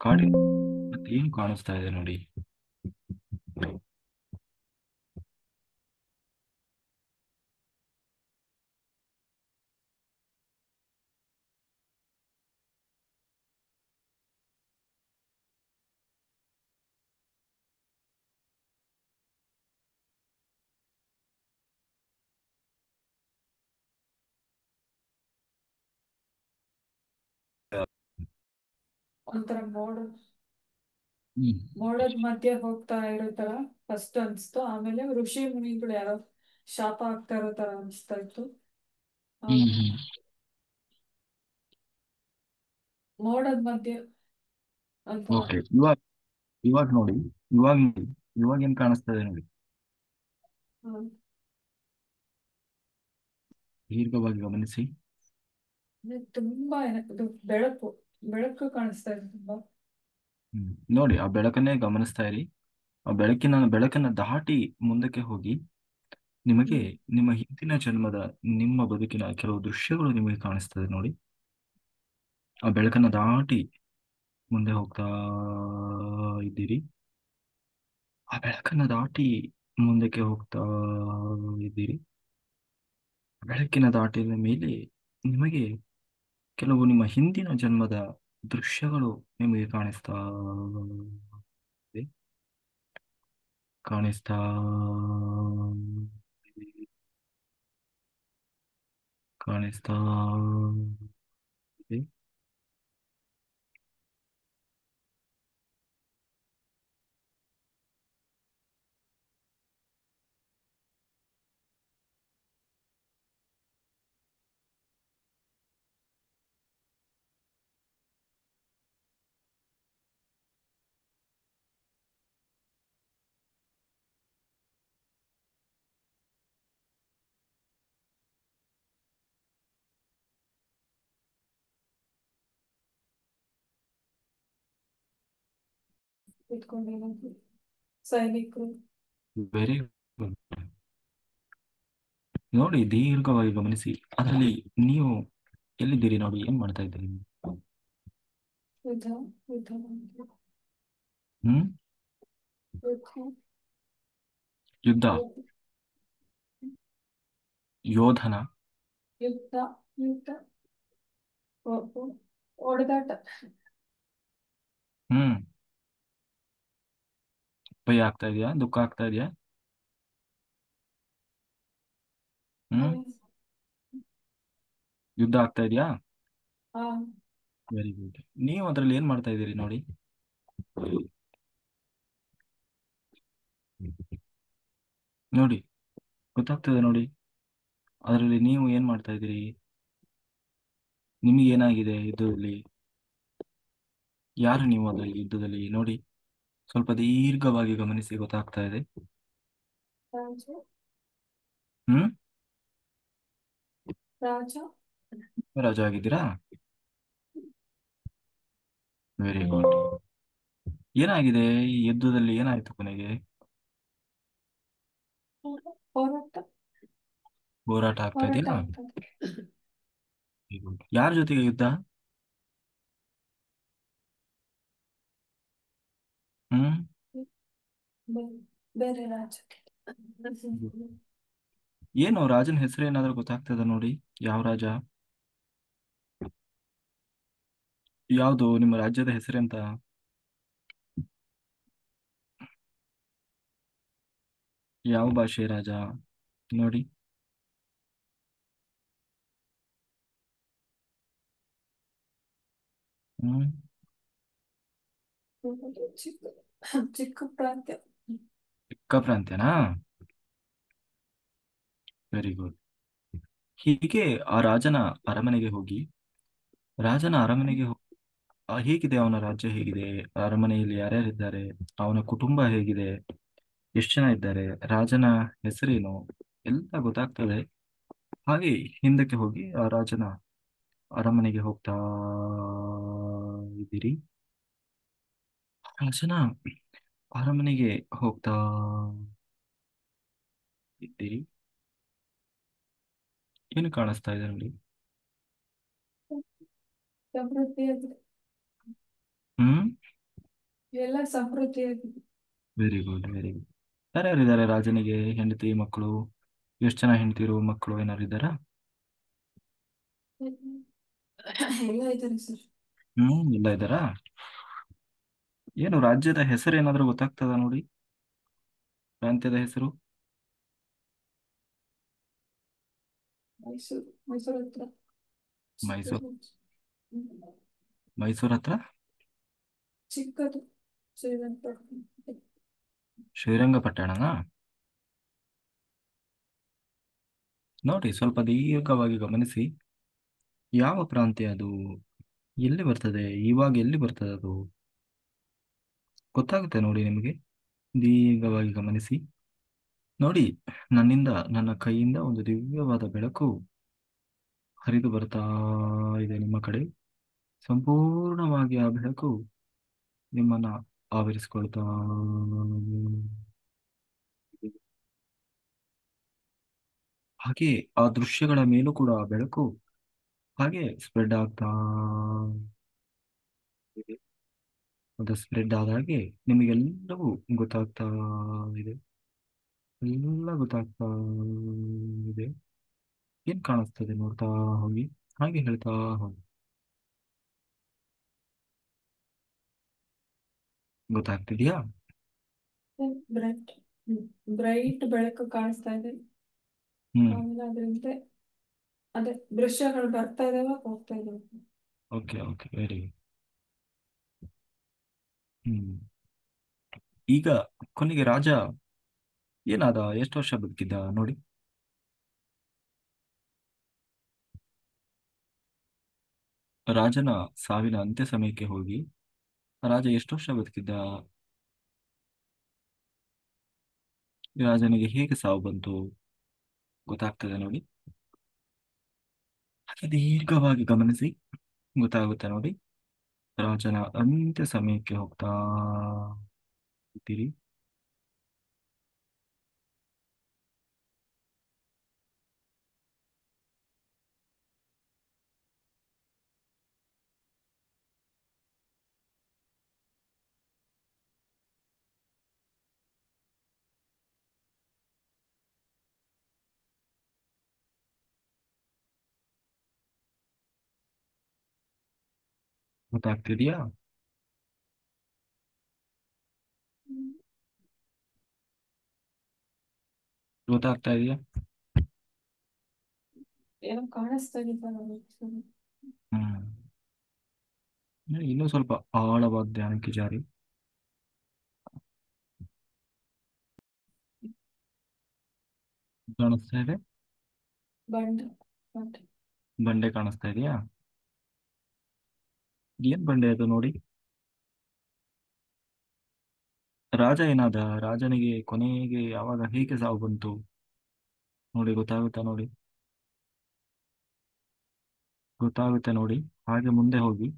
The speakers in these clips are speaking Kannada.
ಕಾಡಿನ ಮತ್ತೆ ಏನು ಕಾಣಿಸ್ತಾ ಇದೆ ನೋಡಿ. ಒಂಥರ ಹ್ಮ್ ಮೋಡದ ಮಧ್ಯೆ ಹೋಗ್ತಾ ಇರೋ ತರ ಫಸ್ಟ್ ಅನ್ಸ್ತು. ಆಮೇಲೆ ಋಷಿ ಮುನಿಗಳು ಯಾರೋ ಶಾಪ ಆಗ್ತಾ ಇರೋ ತರ ಅನಿಸ್ತಾ ಇತ್ತು. ಹ್ಮ್ ಆಮೇಲೆ ಹ್ಮ್ ಮೋಡದ ಮಧ್ಯೆ ಒಂಥರ. ಓಕೆ. ಇವಾಗ ಇವಾಗ ನೋಡಿ. ನೋಡಿ. ಇವಾಗ ಏನ್ ಕಾಣಿಸ್ತಾ ಇದೆ ನೋಡಿ. ಹ್ಮ್. ದೀರ್ಘವಾಗಿ ಗಮನಿಸಿ. ತುಂಬಾ ಇದು ಬೆಳಕು ಬೆಳಕು ಕಾಣಿಸ್ತಾ ಇದೆ ತುಂಬಾ. ನೋಡಿ, ಆ ಬೆಳಕನ್ನೇ ಗಮನಿಸ್ತಾ ಇರಿ. ಆ ಬೆಳಕನ್ನ ದಾಟಿ ಮುಂದಕ್ಕೆ ಹೋಗಿ ನಿಮಗೆ ಹ್ಮ್. ನಿಮ್ಮ ಹಿಂದಿನ ಜನ್ಮದ ನಿಮ್ಮ ಬದುಕಿನ ಕೆಲವು ದೃಶ್ಯಗಳು ನಿಮಗೆ ಕಾಣಿಸ್ತದೆ ನೋಡಿ. ಆ ಬೆಳಕನ್ನ ದಾಟಿ ಮುಂದೆ ಹೋಗ್ತಾ ಇದ್ದೀರಿ. ಆ ಬೆಳಕನ್ನ ದಾಟಿ ಮುಂದಕ್ಕೆ ಹೋಗ್ತಾ ಇದ್ದೀರಿ. ಬೆಳಕಿನ ದಾಟಿದ ಮೇಲೆ ನಿಮಗೆ ಕೆಲವು ನಿಮ್ಮ ಹಿಂದಿನ ಜನ್ಮದ ದೃಶ್ಯಗಳು ನಿಮಗೆ ಇದೆ. ಕಾಣಿಸ್ತಾ ಇದೆ. ಕಾಣಿಸ್ತಾ ಇದೆ. ಇಟ್ಕೊಂಡಿರೋದು ಸೈನಿಕರು. Very good. ನೋಡಿ, ದೀರ್ಘವಾಗಿ ಗಮನಿಸಿ. ಅದರಲ್ಲಿ ನೀವು ಎಲ್ಲಿದ್ದೀರಿ ನೋಡಿ, ಏನ್ ಮಾಡ್ತಾ ಇದ್ದೀರಿ? ಯುದ್ಧ ಯುದ್ಧ ಯುದ್ಧ ಹ್ಮ್. ಯುದ್ಧ. ಯುದ್ಧ ಯೋಧನ. ಯುದ್ಧ ಯುದ್ಧ ಹೊಡೆದಾಟ. ಹ್ಮ್. ಭಯ ಆಗ್ತಾ ಇದೆಯಾ? ದುಃಖ ಆಗ್ತಾ ಇದೆಯಾ? ಹ್ಮ್. ಹ್ಮ್. ಯುದ್ಧ ಆಗ್ತಾ ಇದೆಯಾ? ಹಾ. Very good. ನೀವು ಅದ್ರಲ್ಲಿ ಏನ್ ಮಾಡ್ತಾ ಇದ್ದೀರಿ ನೋಡಿ. ನೋಡಿ, ಗೊತ್ತಾಗ್ತದೆ ನೋಡಿ. ಅದರಲ್ಲಿ ನೀವು ಏನ್ ಮಾಡ್ತಾ ಇದ್ದೀರಿ? ನಿಮಗೆ ಏನಾಗಿದೆ ಯುದ್ಧದಲ್ಲಿ? ಯಾರು ನೀವು ಅದರಲ್ಲಿ ಯುದ್ಧದಲ್ಲಿ ನೋಡಿ? ಸ್ವಲ್ಪ ದೀರ್ಘವಾಗಿ ಗಮನಿಸಿ, ಗೊತ್ತಾಗ್ತಾ ಇದೆ. ರಾಜ ಹ್ಮ್. ರಾಜ. ರಾಜ ಆಗಿದ್ದೀರಾ? Very good. ಏನಾಗಿದೆ ಈ ಯುದ್ಧದಲ್ಲಿ? ಏನಾಯ್ತು ಕೊನೆಗೆ? ಹೋರಾಟ ಹೋರಾಟ ಆಗ್ತಾ ಹೋರಾಟ ಇದೆಯಾ? ಆಗ್ತದೆ. Very good. ಯಾರ ಜೊತೆಗೆ ಯುದ್ಧ? ಹ್ಮ್. ಬೇರೆ ಬೇರೆ ರಾಜ್ಯಕ್ಕೆ. ಏನು ರಾಜನ ಹೆಸರು ಏನಾದ್ರೂ ಗೊತ್ತಾಗ್ತದ ನೋಡಿ? ಯಾವ ರಾಜ? ಯಾವುದು ನಿಮ್ಮ ರಾಜ್ಯದ ಹೆಸರೆಂತ? ಯಾವ ಭಾಷೆ ರಾಜ ನೋಡಿ? ಹ್ಮ್. ಚಿಕ್ಕ ಚಿಕ್ಕ ಪ್ರಾಂತ್ಯ. ಚಿಕ್ಕ ಪ್ರಾಂತ್ಯನಾ? Very good. ಹೀಗೆ ಆ ರಾಜನ ಅರಮನೆಗೆ ಹೋಗಿ, ರಾಜನ ಅರಮನೆಗೆ ಹೋ- ಹೇಗಿದೆ ಅವನ ರಾಜ್ಯ? ಹೇಗಿದೆ? ಅರಮನೆಯಲ್ಲಿ ಯಾರ್ಯಾರಿದ್ದಾರೆ? ಅವನ ಕುಟುಂಬ ಹೇಗಿದೆ? ಎಷ್ಟು ಜನ ಇದ್ದಾರೆ? ರಾಜನ ಹೆಸರೇನು? ಎಲ್ಲ ಗೊತ್ತಾಗ್ತದೆ. ಹಾಗೆ ಹಿಂದಕ್ಕೆ ಹೋಗಿ ಆ ರಾಜನ ಅರಮನೆಗೆ ಹೋಗ್ತಾ ಇದ್ದೀರಿ. ರಾಜನ ಅರಮನೆಗೆ ಹೋಗ್ತಾ ಇದ್ದೀರಿ. ಏನು ಕಾಣಿಸ್ತಾ ಇದೆ ನೋಡಿ? ಸಮೃದ್ಧಿಯಾಗಿದೆ. ಹ್ಮ್. ಎಲ್ಲ ಸಮೃದ್ಧಿಯಾಗಿ. Very good, very good. ಯಾರ್ಯಾರಿದ್ದಾರೆ ರಾಜನಿಗೆ? ಹೆಂಡತಿ, ಮಕ್ಕಳು? ಎಷ್ಟು ಜನ ಹೆಂಡತಿರು, ಮಕ್ಕಳು ಏನಾರು ಇದ್ದಾರಾ? ಎಲ್ಲ ಇದ್ದಾರೆ ಸರ್. ಇಲ್ಲ ಇದ್ದಾರಾ? ಏನು ರಾಜ್ಯದ ಹೆಸರು ಏನಾದರೂ ಗೊತ್ತಾಗ್ತದ ನೋಡಿ? ಪ್ರಾಂತ್ಯದ ಹೆಸರು? ಮೈಸೂರು, ಮೈಸೂರು ಹತ್ರ ಮೈಸೂರು. ಚಿಕ್ಕದು. ಹ್ಮ್. ಮೈಸೂರು ಹತ್ರ ಚಿಕ್ಕದು ಶ್ರೀರಂಗಪಟ್ಟಣ. ಶ್ರೀರಂಗಪಟ್ಟಣನಾ? ನೋಡಿ, ಸ್ವಲ್ಪ ದೀರ್ಘವಾಗಿ ಗಮನಿಸಿ. ಯಾವ ಪ್ರಾಂತ್ಯ ಅದು? ಎಲ್ಲಿ ಬರ್ತದೆ? ಇವಾಗ ಎಲ್ಲಿ ಬರ್ತದೆ ಅದು? ಗೊತ್ತಾಗುತ್ತೆ ನೋಡಿ ನಿಮಗೆ. ದೀರ್ಘವಾಗಿ ಗಮನಿಸಿ. ನೋಡಿ, ನನ್ನ ಕೈಯಿಂದ ಒಂದು ದಿವ್ಯವಾದ ಬೆಳಕು ಹರಿದು ಬರ್ತಾ ಇದೆ ನಿಮ್ಮ ಕಡೆ. ಸಂಪೂರ್ಣವಾಗಿ ಆ ಬೆಳಕು ನಿಮ್ಮನ್ನ ಆವರಿಸಿಕೊಳ್ತಾ ಇದೆ. ಹಾಗೆ ಆ ದೃಶ್ಯಗಳ ಮೇಲೂ ಕೂಡ ಆ ಬೆಳಕು ಹಾಗೆ ಸ್ಪ್ರೆಡ್ ಆಗ್ತಾ ಇದೆ. ಅದು ಸ್ಪ್ರೆಡ್ ಆದ ಹಾಗೆ ನಿಮಗೆಲ್ಲವೂ ಗೊತ್ತಾಗ್ತಾ ಇದೆ. ಎಲ್ಲ ಗೊತ್ತಾಗ್ತಾ ಇದೆ. ಏನ್ ಕಾಣಿಸ್ತದೆ ನೋಡ್ತಾ ಹೋಗಿ, ಹಾಗೆ ಹೇಳ್ತಾ ಹೋಗಿ. ಗೊತ್ತಾಗ್ತಿದ್ಯಾ? ಬ್ರೈಟ್ ಬ್ರೈಟ್ ಬೆಳಕು ಕಾಣಿಸ್ತಾ ಇದೆ. ಹ್ಮ್. ಆಮೇಲೆ ಅದರಿಂದ ಅದೇ ದೃಶ್ಯಗಳು ಬರ್ತಾ ಇದಾವ, ಹೋಗ್ತಾ ಇದಾವೆ. Okay, okay, very good. ಹ್ಮ್. ಈಗ ಕೊನೆಗೆ ರಾಜ ಏನಾದ? ಎಷ್ಟು ವರ್ಷ ಬದುಕಿದ್ದ ನೋಡಿ? ರಾಜನ ಸಾವಿನ ಅಂತ್ಯ ಸಮಯಕ್ಕೆ ಹೋಗಿ ರಾಜ ಎಷ್ಟು ವರ್ಷ ಬದುಕಿದ್ದ? ರಾಜನಿಗೆ ಹೇಗೆ ಸಾವು ಬಂತು? ಗೊತ್ತಾಗ್ತದೆ ನೋಡಿ. ಹಾಗೆ ದೀರ್ಘವಾಗಿ ಗಮನಿಸಿ, ಗೊತ್ತಾಗುತ್ತೆ ನೋಡಿ. ರಾಜನ ಅಂತ್ಯ ಸಮಯಕ್ಕೆ ಹೋಗ್ತಾ ಇದ್ದೀರಿ. ಗೊತ್ತಾಗ್ತಿದ್ಯಾ? ಹ್ಮ್. ಗೊತ್ತಾಗ್ತಾ ಇದೆಯಾ? ಏನೋ ಕಾಣಿಸ್ತಾ ಇದ್ದ. ಹ್ಮ್. ಇನ್ನೂ ಸ್ವಲ್ಪ ಆಳವಾದ ಧ್ಯಾನಕ್ಕೆ ಜಾರಿ. ಕಾಣಿಸ್ತಾ ಇದೆ? ಬಂಡ್ ಬಂಡ್ ಬಂಡೆ ಕಾಣಿಸ್ತಾ ಇದೆಯಾ? ಏನ್ ಬಂಡೆ ಅದು ನೋಡಿ? ರಾಜ ಏನಾದ? ರಾಜನಿಗೆ ಕೊನೆಗೆ ಯಾವಾಗ ಹೇಗೆ ಸಾವು ಬಂತು ನೋಡಿ? ಗೊತ್ತಾಗುತ್ತಾ ನೋಡಿ? ಗೊತ್ತಾಗುತ್ತೆ ನೋಡಿ. ಹಾಗೆ ಮುಂದೆ ಹೋಗಿ.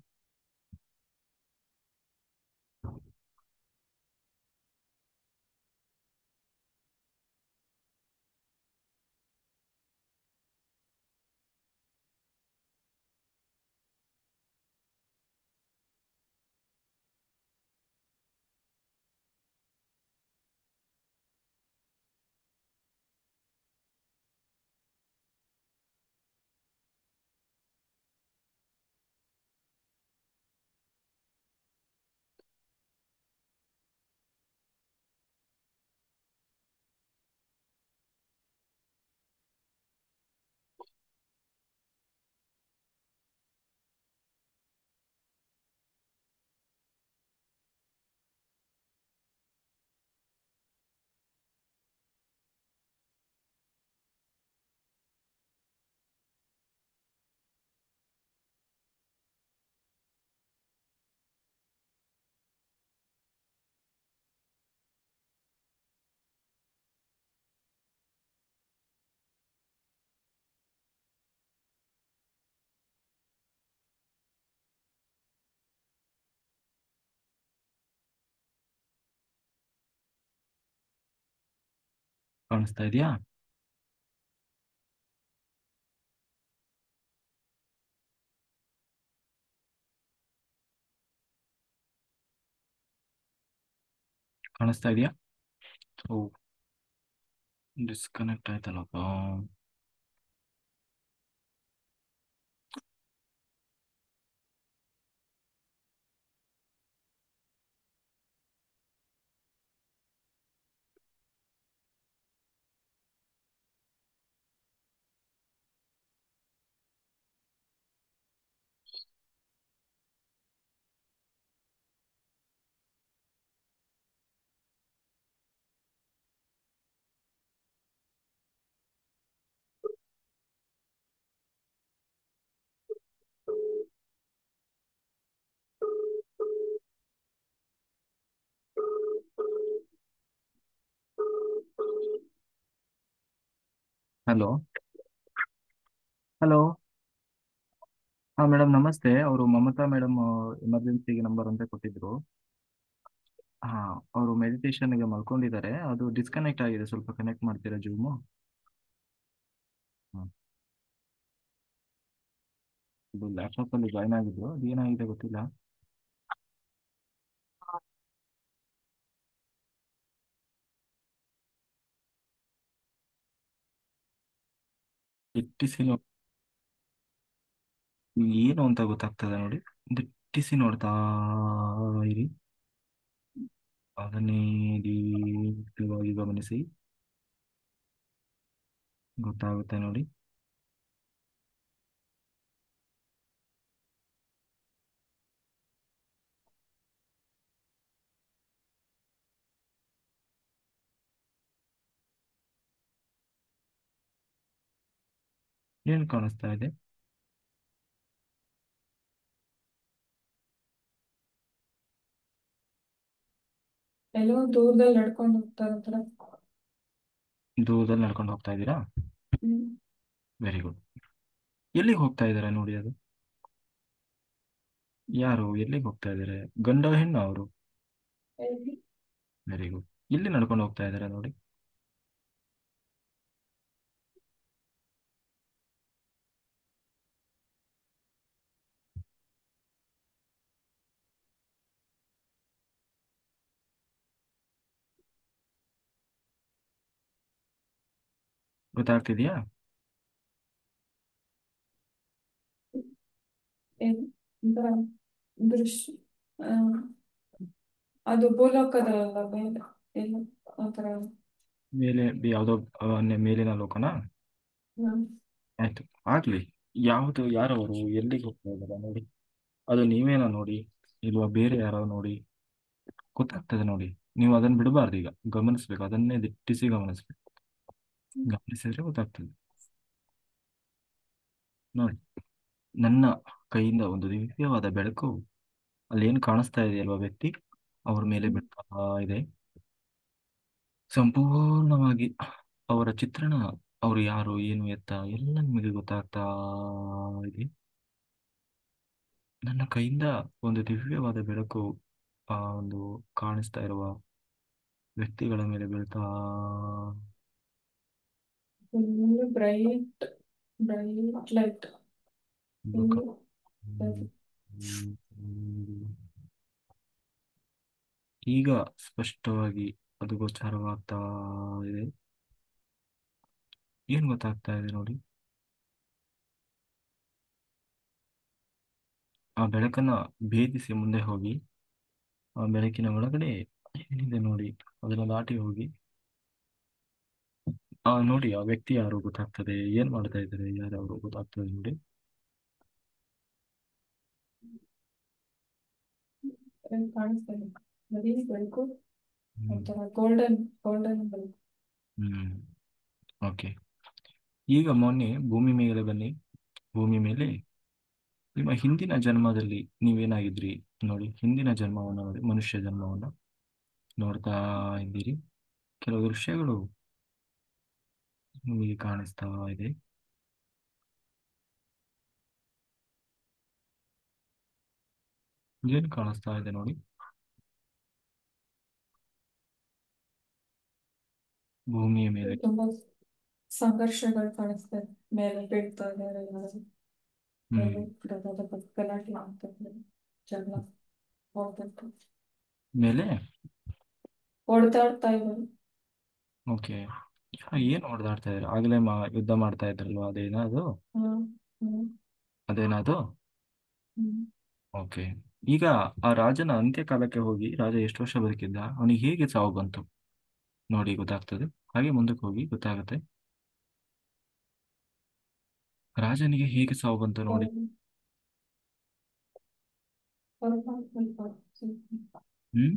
ಕಾಣಿಸ್ತಾ ಇದೆಯಾ? ಕಾಣಿಸ್ತಾ ಇದೆಯಾ? ಓ, ಡಿಸ್ಕನೆಕ್ಟ್ ಆಯ್ತಲ್ಲಪ್ಪ. ಹಲೋ. ಹಲೋ. ಹಾ ಮೇಡಮ್, ನಮಸ್ತೆ. ಅವರು ಮಮತಾ ಮೇಡಮ್ ಎಮರ್ಜೆನ್ಸಿಗೆ ನಂಬರ್ ಅಂತ ಕೊಟ್ಟಿದ್ರು. ಹಾ, ಅವರು ಮೆಡಿಟೇಷನ್ಗೆ ಮಲ್ಕೊಂಡಿದ್ದಾರೆ. ಅದು ಡಿಸ್ಕನೆಕ್ಟ್ ಆಗಿದೆ, ಸ್ವಲ್ಪ ಕನೆಕ್ಟ್ ಮಾಡ್ತೀರಾ ಜೂಮು? ಹಾಂ, ಇದು ಲ್ಯಾಪ್ಟಾಪಲ್ಲಿ ಜಾಯ್ನ್ ಆಗಿದ್ರು, ಅದು ಏನಾಗಿದೆ ಗೊತ್ತಿಲ್ಲ. ದಿಟ್ಟಿಸಿ ಏನು ಅಂತ ಗೊತ್ತಾಗ್ತದೆ ನೋಡಿ. ದಿಟ್ಟಿಸಿ ನೋಡ್ತಾ ಇರಿ, ಅದನ್ನೇ ದೀರ್ಘವಾಗಿ ಗಮನಿಸಿ, ಗೊತ್ತಾಗುತ್ತೆ ನೋಡಿ. ಏನು ಕಾಣಿಸ್ತಾ ಇದೆ? ಎಲ್ಲೋ ದೂರದಲ್ಲಿ ನಡ್ಕೊಂಡು ಹೋಗ್ತಾ ಇರ್ತಾರೆ. ದೂರದಲ್ಲಿ ನಡ್ಕೊಂಡು ಹೋಗ್ತಾ ಇದ್ದೀರಾ? ಹ್ಮ್. Very good. ಎಲ್ಲಿಗೆ ಹೋಗ್ತಾ ಇದ್ದಾರೆ ನೋಡಿ ಅದು? ಯಾರು ಎಲ್ಲಿಗೆ ಹೋಗ್ತಾ ಇದ್ದಾರೆ? ಗಂಡ ಹೆಣ್ಣು ಅವರು? ಎಲ್ಲಿ? Very good. ಎಲ್ಲಿ ನಡ್ಕೊಂಡು ಹೋಗ್ತಾ ಇದ್ದಾರೆ ನೋಡಿ? ಗೊತ್ತಾಗ್ತಿದ್ಯಾ? ಎಲ್ಲಿ? ಒಂಥರ ದೃಶ್ಯ. ಆ, ಅದು ಭೂಲೋಕದಲ್ಲ ಮೇಲೆ ಎಲ್ಲ ಒಂಥರ. ಮೇಲೆ ಯಾವುದೋ ಮೇಲಿನ ಲೋಕನಾ? ಹ್ಮ್. ಆಯ್ತು, ಆಗ್ಲಿ. ಯಾವುದು, ಯಾರವರು, ಎಲ್ಲಿಗೆ ಹೋಗ್ತಾ ಇದ್ದಾರೆ ನೋಡಿ? ಅದು ನೀವೇನೋ ನೋಡಿ, ಇಲ್ವಾ ಬೇರೆ ಯಾರೋ ನೋಡಿ, ಗೊತ್ತಾಗ್ತದೆ ನೋಡಿ. ನೀವು ಅದನ್ನ ಬಿಡಬಾರ್ದು, ಈಗ ಗಮನಿಸ್ಬೇಕು, ಅದನ್ನೇ ದಿಟ್ಟಿಸಿ ಗಮನಿಸ್ಬೇಕು. ಗಮನಿಸಿದ್ರೆ ಗೊತ್ತಾಗ್ತದೆ ನೋಡಿ. ನನ್ನ ಕೈಯಿಂದ ಒಂದು ದಿವ್ಯವಾದ ಬೆಳಕು ಅಲ್ಲಿ ಏನು ಕಾಣಿಸ್ತಾ ಇದೆ ಅಲ್ವಾ ವ್ಯಕ್ತಿ, ಅವ್ರ ಮೇಲೆ ಬೀಳ್ತಾ ಇದೆ. ಸಂಪೂರ್ಣವಾಗಿ ಅವರ ಚಿತ್ರಣ, ಅವರು ಯಾರು, ಏನು ಎತ್ತ, ಎಲ್ಲ ನಿಮಗೆ ಗೊತ್ತಾಗ್ತಾ ಇದೆ. ನನ್ನ ಕೈಯಿಂದ ಒಂದು ದಿವ್ಯವಾದ ಬೆಳಕು ಆ ಒಂದು ಕಾಣಿಸ್ತಾ ಇರುವ ವ್ಯಕ್ತಿಗಳ ಮೇಲೆ ಬೀಳ್ತಾ ಫುಲ್ ಬ್ರೈಟ್ ಬ್ರೈಟ್ ಲೈಟ್. ಇರುವ ಫುಲ್. ಈಗ ಸ್ಪಷ್ಟವಾಗಿ ಅದು ಗೋಚರವಾಗ್ತಾ ಇದೆ. ಏನ್ ಗೊತ್ತಾಗ್ತಾ ಇದೆ ನೋಡಿ? ಆ ಬೆಳಕನ್ನ ಭೇದಿಸಿ ಮುಂದೆ ಹೋಗಿ, ಆ ಬೆಳಕಿನ ಒಳಗಡೆ ಏನಿದೆ ನೋಡಿ, ಅದನ್ನ ದಾಟಿ ಹೋಗಿ ನೋಡಿ, ಆ ವ್ಯಕ್ತಿ ಯಾರು ಗೊತ್ತಾಗ್ತದೆ, ಏನ್ ಮಾಡ್ತಾ ಇದ್ದಾರೆ, ಯಾರು ಗೊತ್ತಾಗ್ತದೆ ನೋಡಿ. ಕಾಣಿಸ್ತಾ ಇದೆ. ಬರೀ ಬೆಳಕು. ಹ್ಮ್. ಒಂಥರ ಗೋಲ್ಡನ್ ಗೋಲ್ಡನ್ ಬೆಳಕು. ಹ್ಮ್. ಓಕೆ. ಈಗ ಮೊನ್ನೆ ಭೂಮಿ ಮೇಲೆ ಬನ್ನಿ. ಭೂಮಿ ಮೇಲೆ ನಿಮ್ಮ ಹಿಂದಿನ ಜನ್ಮದಲ್ಲಿ ನೀವೇನಾಗಿದ್ರಿ ನೋಡಿ. ಹಿಂದಿನ ಜನ್ಮವನ್ನು ನೋಡಿ, ಮನುಷ್ಯ ಜನ್ಮವನ್ನು ನೋಡ್ತಾ ಇದ್ದೀರಿ. ಕೆಲವು ದೃಶ್ಯಗಳು ನಿಮಗೆ ಕಾಣಿಸ್ತಾ ಇದೆ. ಏನು ಕಾಣಿಸ್ತಾ ಇದೆ ನೋಡಿ? ಭೂಮಿಯ ಮೇಲೆ. ತುಂಬಾ ಸಂಘರ್ಷಗಳು ಕಾಣಿಸ್ತಾ ಇದೆ. ಮೇಲೆ ಬೀಳ್ತಾ ಇದ್ದಾರೆ ಎಲ್ಲರೂ. ಹ್ಮ್. ಮೇಲೆ ಗಲಾಟೆ ಆಗ್ತಾ ಇದೆ. ಜಗಳ ಹೋಗ್ಬೇಕು. ಮೇಲೆ ಹೊಡೆದಾಡ್ತಾ ಇದ್ದಾರೆ. ಓಕೆ. ಏನು ಹೊಡೆದಾಡ್ತಾ ಇದ್ರು ಆಗಲೇ ಯುದ್ಧ ಮಾಡ್ತಾ ಇದ್ರಲ್ವಾ ಅದೇನದು? ಹ್ಮ್ ಹ್ಮ್ ಅದೇನದು? ಹ್ಮ್ ಓಕೆ. ಈಗ ಆ ರಾಜನ ಅಂತ್ಯಕಾಲಕ್ಕೆ ಹೋಗಿ ರಾಜ ಎಷ್ಟು ವರ್ಷ ಬದುಕಿದ್ದ, ಅವನಿಗೆ ಹೇಗೆ ಸಾವು ಬಂತು ನೋಡಿ ಗೊತ್ತಾಗ್ತದೆ. ಹಾಗೆ ಮುಂದಕ್ಕೆ ಹೋಗಿ ಗೊತ್ತಾಗುತ್ತೆ ರಾಜನಿಗೆ ಹೇಗೆ ಸಾವು ಬಂತು ನೋಡಿ. ಹೊರಗೆ ಹೊರಗೆ ಹ್ಮ್.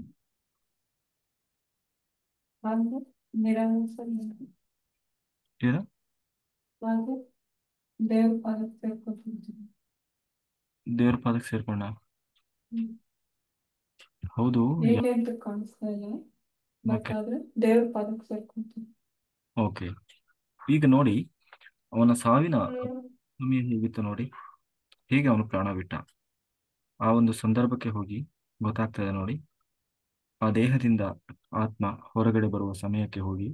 ಹಾಗೆ ನಿರಾಸೆ ಏನು? ಹಾಗೆ ದೇವ್ರ ಪಾದಕ್ಕೆ ಸೇರ್ಕೊತಿದ್ದೀನಿ. ದೇವ್ರ ಪಾದಕ್ಕೆ ಸೇರ್ಕೊಂಡ? ಹ್ಮ್. ಹೌದು. ಹೇಗೆ ಅಂತ ಕಾಣಿಸ್ತಾ ಇಲ್ಲ, ಬಟ್ ಓಕೆ. ಆದ್ರೆ ದೇವ್ರ ಪಾದಕ್ಕೆ ಸೇರ್ಕೊತೀನಿ. ಓಕೆ. ಈಗ ನೋಡಿ ಅವನ ಸಾವಿನ ಹ್ಮ್. ಸಮಯ ಹೇಗಿತ್ತು ನೋಡಿ, ಹೇಗೆ ಅವನು ಪ್ರಾಣ ಬಿಟ್ಟ ಆ ಒಂದು ಸಂದರ್ಭಕ್ಕೆ ಹೋಗಿ ಗೊತ್ತಾಗ್ತದೆ ನೋಡಿ. ಆ ದೇಹದಿಂದ ಆತ್ಮ ಹೊರಗಡೆ ಬರುವ ಸಮಯಕ್ಕೆ ಹೋಗಿ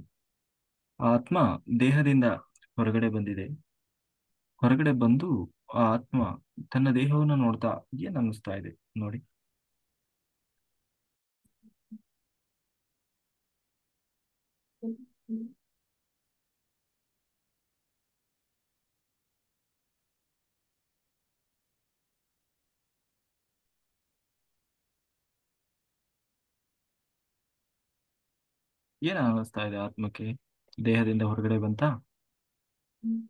ಆ ಆತ್ಮ ದೇಹದಿಂದ ಹೊರಗಡೆ ಬಂದಿದೆ. ಹೊರಗಡೆ ಬಂದು ಆ ಆತ್ಮ ತನ್ನ ದೇಹವನ್ನು ನೋಡ್ತಾ ಏನ್ ಅನ್ನಿಸ್ತಾ ಇದೆ ನೋಡಿ. ಹ್ಮ್. ಏನ್ ಅನ್ನಿಸ್ತಾ ಇದೆ ಆತ್ಮಕ್ಕೆ? ದೇಹದಿಂದ ಹೊರಗಡೆ ಬಂತ ಹ್ಮ್.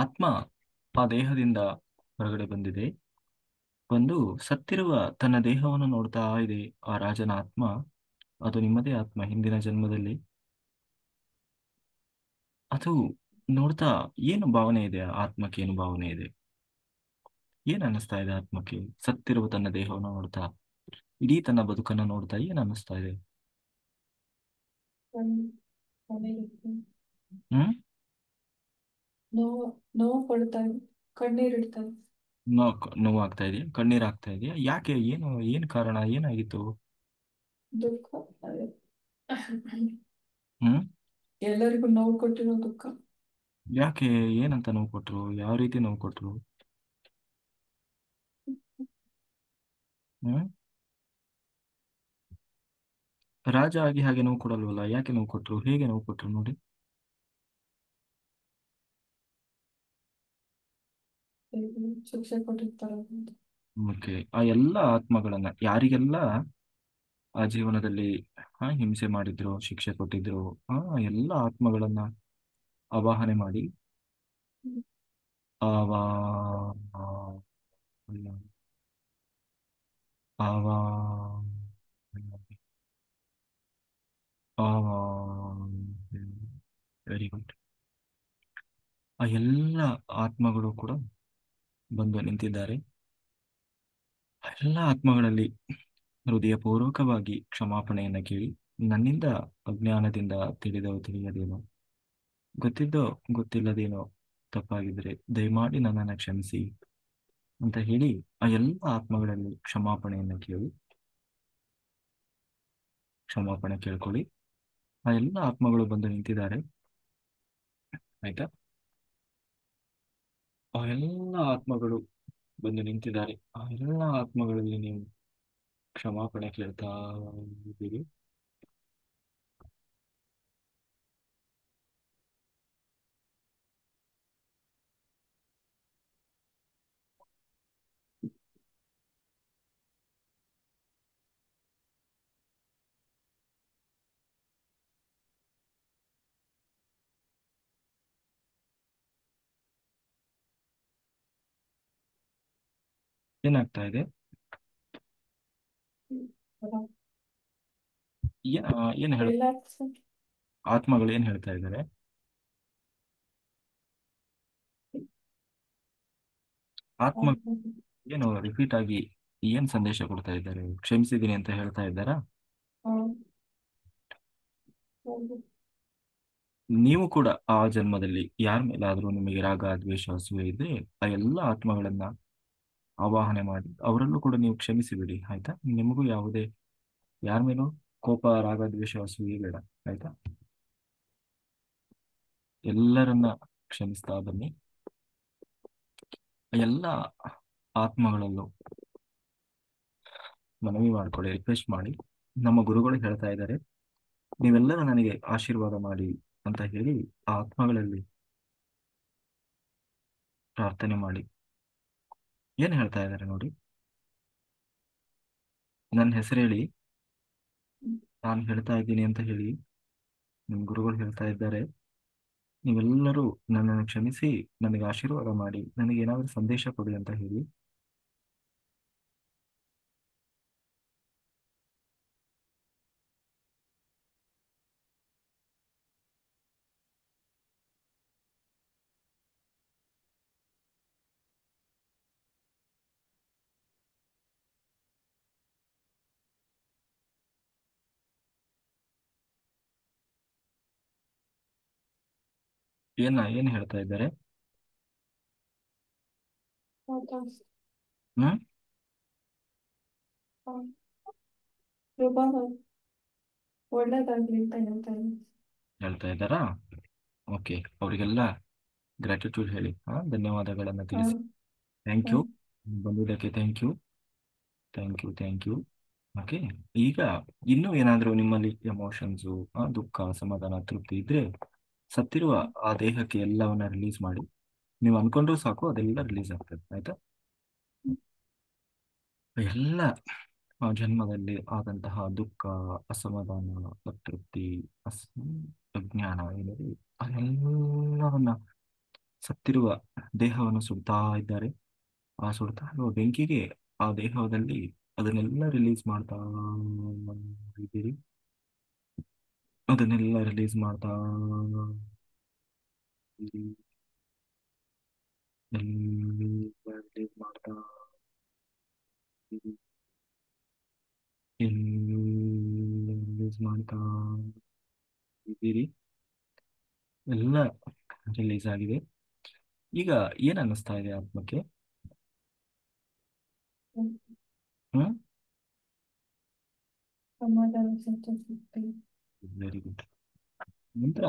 ಆತ್ಮ, ಆ ದೇಹದಿಂದ ಹೊರಗಡೆ ಬಂದಿದೆ. ಬಂದು ಸತ್ತಿರುವ ತನ್ನ ದೇಹವನ್ನು ನೋಡ್ತಾ ಇದೆ ಆ ರಾಜನ ಆತ್ಮ. ಅದು ನಿಮ್ಮದೇ ಆತ್ಮ ಹಿಂದಿನ ಜನ್ಮದಲ್ಲಿ. ಅದು ನೋಡ್ತಾ ಏನು ಭಾವನೆ ಇದೆ ಆ ಆತ್ಮಕ್ಕೆ, ಏನು ಭಾವನೆ ಇದೆ, ಏನ್ ಅನ್ನಿಸ್ತಾ ಇದೆ ಆತ್ಮಕ್ಕೆ ಸತ್ತಿರುವ ತನ್ನ ದೇಹವನ್ನು ನೋಡ್ತಾ, ಇಡೀ ತನ್ನ ಬದುಕನ್ನ ನೋಡ್ತಾ ಏನ್ ಅನ್ನಿಸ್ತಾ ಇದೆ? ಕಣ್ಣು ಕಣ್ಣೀರಿಡ್ತಾ ಹ್ಮ್. ನೋವು ನೋವು ಪಡ್ತಾ ಇದೆ, ಕಣ್ಣೀರಿಡ್ತಾ ಇದೆ. ನೋವಾಗ್ತಾ ಇದೆಯಾ, ಕಣ್ಣೀರ್ ಆಗ್ತಾ ಇದೆಯಾ? ಯಾಕೆ, ಏನು ಏನ್ ಕಾರಣ, ಏನಾಗಿತ್ತು? ದುಃಖ ಅದೇ. ಹ್ಮ್. ಎಲ್ಲರಿಗೂ ನೋವು ಕೊಟ್ಟಿರೋ ದುಃಖ. ಯಾಕೆ, ಏನಂತ ನೋವು ಕೊಟ್ರು, ಯಾವ ರೀತಿ ನೋವು ಕೊಟ್ರು? ಹ್ಮ್. ರಾಜ ಆಗಿ ಹಾಗೆ ನೋವು ಕೊಡಲ್ವಲ್ಲ, ಯಾಕೆ ನೋವು ಕೊಟ್ರು, ಹೇಗೆ ನೋವು ಕೊಟ್ರು ನೋಡಿ. ಎಲ್ಲರಿಗೂ ಶಿಕ್ಷೆ ಕೊಟ್ಟಿರ್ತಾರೆ ಅಂತ. ಓಕೆ. ಆ ಎಲ್ಲ ಆತ್ಮಗಳನ್ನ ಯಾರಿಗೆಲ್ಲ ಆ ಜೀವನದಲ್ಲಿ ಹಿಂಸೆ ಮಾಡಿದ್ರು, ಶಿಕ್ಷೆ ಕೊಟ್ಟಿದ್ರು, ಆ ಎಲ್ಲ ಆತ್ಮಗಳನ್ನ ಆವಾಹನೆ ಮಾಡಿ ಹ್ಮ್. ಆವಾ ಆವಾ ಆವಾ ವೆರಿ ಗುಡ್. ಆ ಎಲ್ಲ ಆತ್ಮಗಳು ಕೂಡ ಬಂದು ನಿಂತಿದ್ದಾರೆ. ಆ ಎಲ್ಲ ಆತ್ಮಗಳಲ್ಲಿ ಹೃದಯಪೂರ್ವಕವಾಗಿ ಕ್ಷಮಾಪಣೆಯನ್ನ ಕೇಳಿ, ನನ್ನಿಂದ ಅಜ್ಞಾನದಿಂದ ತಿಳಿಯದೇನೋ, ಗೊತ್ತಿದ್ದೋ ಗೊತ್ತಿಲ್ಲದೇನೋ ತಪ್ಪಾಗಿದ್ರೆ ದಯಮಾಡಿ ನನ್ನನ್ನು ಕ್ಷಮಿಸಿ ಅಂತ ಹೇಳಿ ಆ ಎಲ್ಲ ಆತ್ಮಗಳಲ್ಲಿ ಕ್ಷಮಾಪಣೆಯನ್ನ ಕೇಳಿ ಕ್ಷಮಾಪಣೆ ಕೇಳ್ಕೊಳ್ಳಿ. ಆ ಎಲ್ಲ ಆತ್ಮಗಳು ಬಂದು ನಿಂತಿದ್ದಾರೆ, ಆಯ್ತಾ? ಆ ಎಲ್ಲ ಆತ್ಮಗಳು ಬಂದು ನಿಂತಿದ್ದಾರೆ. ಆ ಎಲ್ಲ ಆತ್ಮಗಳಲ್ಲಿ ನೀವು ಕ್ಷಮಾಪಣೆ ಕೇಳ್ತಾ ಇದ್ದೀರಿ. ಏನಾಗ್ತಾ ಇದೆ? ಏನ್ ಹೇಳ ರಿಲ್ಯಾಕ್ಸ್. ಆತ್ಮಗಳು ಏನ್ ಹೇಳ್ತಾ ಇದ್ದಾರೆ? ಆತ್ಮ ಏನು ರಿಪೀಟ್ ಆಗಿ ಏನ್ ಸಂದೇಶ ಕೊಡ್ತಾ ಇದ್ದಾರೆ? ಕ್ಷಮಿಸಿದ್ದೀನಿ ಅಂತ ಹೇಳ್ತಾ ಇದ್ದಾರಾ? ನೀವು ಕೂಡ ಆ ಜನ್ಮದಲ್ಲಿ ಯಾರ ಮೇಲಾದ್ರೂ ನಿಮಗೆ ರಾಗ ದ್ವೇಷ ಅಸೂಯೆ ಇದ್ರೆ ಆ ಎಲ್ಲ ಆತ್ಮಗಳನ್ನ ಆವಾಹನೆ ಮಾಡಿ ಅವರಲ್ಲೂ ಕೂಡ ನೀವು ಕ್ಷಮಿಸಿಬಿಡಿ, ಆಯ್ತಾ? ನಿಮಗೂ ಯಾವುದೇ ಯಾರ ಮೇಲೂ ಕೋಪ ರಾಗ ದ್ವೇಷ ಅಸೂಯೆ ಬೇಡ, ಆಯ್ತಾ? ಎಲ್ಲರನ್ನ ಕ್ಷಮಿಸ್ತಾ ಬನ್ನಿ. ಎಲ್ಲ ಆತ್ಮಗಳಲ್ಲೂ ಮನವಿ ಮಾಡ್ಕೊಳ್ಳಿ, ರಿಕ್ವೆಸ್ಟ್ ಮಾಡಿ ನಮ್ಮ ಗುರುಗಳು ಹೇಳ್ತಾ ಇದ್ದಾರೆ, ನೀವೆಲ್ಲರೂ ನನಗೆ ಆಶೀರ್ವಾದ ಮಾಡಿ ಅಂತ ಹೇಳಿ ಆ ಆತ್ಮಗಳಲ್ಲಿ ಪ್ರಾರ್ಥನೆ ಮಾಡಿ. ಏನ್ ಹೇಳ್ತಾ ಇದ್ದಾರೆ ನೋಡಿ, ನನ್ನ ಹೆಸರು ಹೇಳಿ, ನಾನು ಹೇಳ್ತಾ ಇದ್ದೀನಿ ಅಂತ ಹೇಳಿ. ನಿಮ್ಮ ಗುರುಗಳು ಹೇಳ್ತಾ ಇದ್ದಾರೆ, ನೀವೆಲ್ಲರೂ ನನ್ನನ್ನು ಕ್ಷಮಿಸಿ ನನಗೆ ಆಶೀರ್ವಾದ ಮಾಡಿ, ನನಗೆ ಏನಾದರೂ ಸಂದೇಶ ಕೊಡಿ ಅಂತ ಹೇಳಿ. ಏನು ಹೇಳ್ತಾ ಇದ್ದಾರೆ? ಹೌದಾ? ಹ್ಮ್ ಹಾ. ಶುಭ ಒಳ್ಳೇದಾಗ್ಲಿ ಅಂತ ಹೇಳ್ತಾ ಇದ್ದೀನಿ. ಹೇಳ್ತಾ ಇದ್ದಾರಾ? ಓಕೆ, ಅವರಿಗೆಲ್ಲ ಗ್ರ್ಯಾಟಿಟ್ಯೂಡ್ ಹೇಳಿ, ಧನ್ಯವಾದಗಳನ್ನು ಹಾ. ತಿಳಿಸಿ. ಥ್ಯಾಂಕ್ ಹಾ. ಯು, ಬಂದಿದ್ದಕ್ಕೆ thank you, thank you, thank you. Okay, ಈಗ ಇನ್ನೂ ಏನಾದರೂ ನಿಮ್ಮಲ್ಲಿ ಎಮೋಷನ್ಸು, ದುಃಖ, ಸಮಾಧಾನ, ತೃಪ್ತಿ ಇದ್ರೆ ಸತ್ತಿರುವ ಆ ದೇಹಕ್ಕೆ ಎಲ್ಲವನ್ನ ರಿಲೀಸ್ ಮಾಡಿ. ನೀವು ಅನ್ಕೊಂಡ್ರೂ ಸಾಕು, ಅದೆಲ್ಲ ರಿಲೀಸ್ ಆಗ್ತದೆ. ಆಯ್ತಾ? ಎಲ್ಲ ಜನ್ಮದಲ್ಲಿ ಆದಂತಹ ದುಃಖ, ಅಸಮಾಧಾನ, ಅತೃಪ್ತಿ, ಅಸ್ ಅಜ್ಞಾನ ಏನಿದೆ, ಅದೆಲ್ಲವನ್ನ ಸತ್ತಿರುವ ದೇಹವನ್ನು ಸುಡ್ತಾ ಇದ್ದಾರೆ. ಆ ಸುಡ್ತಾ ಇರುವ ಬೆಂಕಿಗೆ ಆ ದೇಹದಲ್ಲಿ ಅದನ್ನೆಲ್ಲ ರಿಲೀಸ್ ಮಾಡ್ತಾ ಇದ್ದೀರಿ. ಅದನ್ನೆಲ್ಲ ರಿಲೀಸ್ ಮಾಡ್ತಾ ಇರಿ. ಎಲ್ಲ ರಿಲೀಸ್ ಮಾಡ್ತಾ ಇರಿ. ಎಲ್ಲ ರಿಲೀಸ್ ಮಾಡ್ತಾ ಇದ್ದೀರಿ. ಎಲ್ಲ ರಿಲೀಸ್ ಆಗಿದೆ. ಈಗ ಏನ್ ಅನ್ನಿಸ್ತಾ ಇದೆ ಆತ್ಮಕ್ಕೆ? ಹ್ಮ್. ಹ್ಮ್ ಸಮಾಧಾನ, ಸಂತೋಷ ಸಿಗ್ತದೆ. Very good. ನಂತರ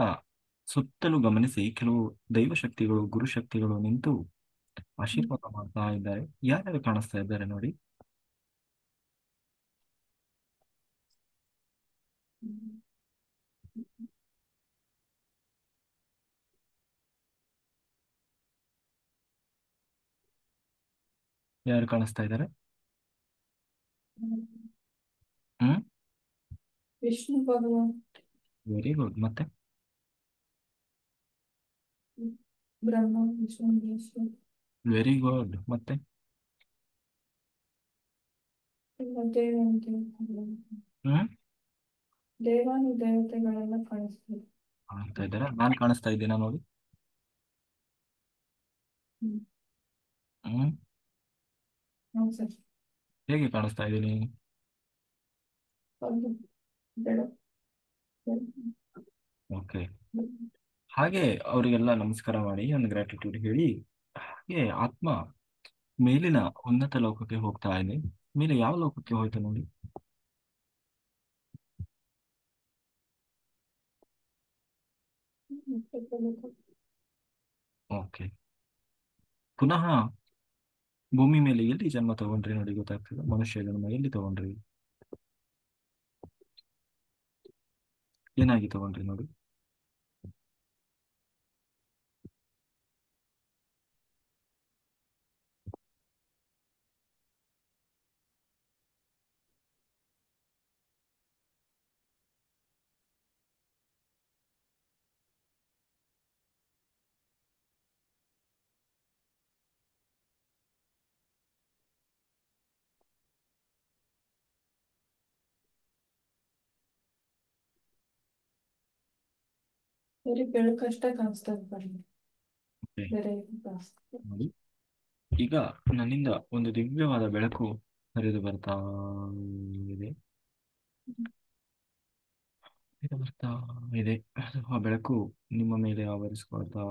ಸುತ್ತಲೂ ಗಮನಿಸಿ, ಕೆಲವು ದೈವಶಕ್ತಿಗಳು, ಗುರುಶಕ್ತಿಗಳು ನಿಂತು ಹ್ಮ್. ಆಶೀರ್ವಾದ ಮಾಡ್ತಾ ಇದ್ದಾರೆ. ಯಾರ್ಯಾರು ಕಾಣಿಸ್ತಾ ಇದ್ದಾರೆ ನೋಡಿ. ಹ್ಮ್. ಯಾರು ಕಾಣಿಸ್ತಾ ಇದ್ದಾರೆ? ಹ್ಮ್. ಹ್ಮ್ ವಿಷ್ಣು ಭಗವಾನ್. Very good. ಮತ್ತೆ ಹ್ಮ್. ಬ್ರಹ್ಮ, ವಿಷ್ಣು, ಮಹೇಶ್ವರ. Very good. ಮತ್ತೆ ಎಲ್ಲ ದೇವಾನು ಹ್ಮ್ ದೇವಾನು ದೇವತೆಗಳೆಲ್ಲ ಕಾಣಿಸ್ತಾರೆ. ಕಾಣಿಸ್ತಾ ಇದ್ದಾರಾ? ನಾನು ಕಾಣಿಸ್ತಾ ಇದ್ದೀನಾ ನೋಡಿ? ಹ್ಮ್. ಹ್ಮ್ ಹೌದು ಸರ್. ಹೇಗೆ ಕಾಣಿಸ್ತಾ ಇದ್ದೀನಿ? ಒಂದು ಬೆಳಕು. ಓಕೆ. ಹಾಗೆ ಅವರಿಗೆಲ್ಲ ನಮಸ್ಕಾರ ಮಾಡಿ, ಒಂದು ಗ್ರಾಟಿಟ್ಯೂಡ್ ಹೇಳಿ. ಹಾಗೆ ಆತ್ಮ ಮೇಲಿನ ಉನ್ನತ ಲೋಕಕ್ಕೆ ಹೋಗ್ತಾ ಇದೆ. ಮೇಲೆ ಯಾವ ಲೋಕಕ್ಕೆ ಹೋಯ್ತು ನೋಡಿ. ಓಕೆ, ಪುನಃ ಭೂಮಿ ಮೇಲೆ ಎಲ್ಲಿ ಜನ್ಮ ತಗೊಂಡ್ರಿ ನೋಡಿ, ಗೊತ್ತಾಗ್ತದೆ. ಮನುಷ್ಯ ಜನ್ಮ ಎಲ್ಲಿ ತಗೊಂಡ್ರಿ, ಏನಾಗಿ ತಗೊಂಡ್ರಿ ನೋಡಿ. ಬರೀ ಬೆಳಕಷ್ಟೇ ಕಾಣಿಸ್ತದೆ ಬರೀ. ಓಕೆ, ಬೇರೆ ಏನು ಕಾಣಿಸ್ತದೆ? ನೋಡಿ. ಈಗ ನನ್ನಿಂದ ಒಂದು ದಿವ್ಯವಾದ ಬೆಳಕು ಹರಿದು ಬರ್ತಾ ಇದೆ. ಹರಿದು ಬರ್ತಾ ಇದೆ. ಅದು ಆ ಬೆಳಕು ನಿಮ್ಮ ಮೇಲೆ ಆವರಿಸ್ಕೊಳ್ತಾ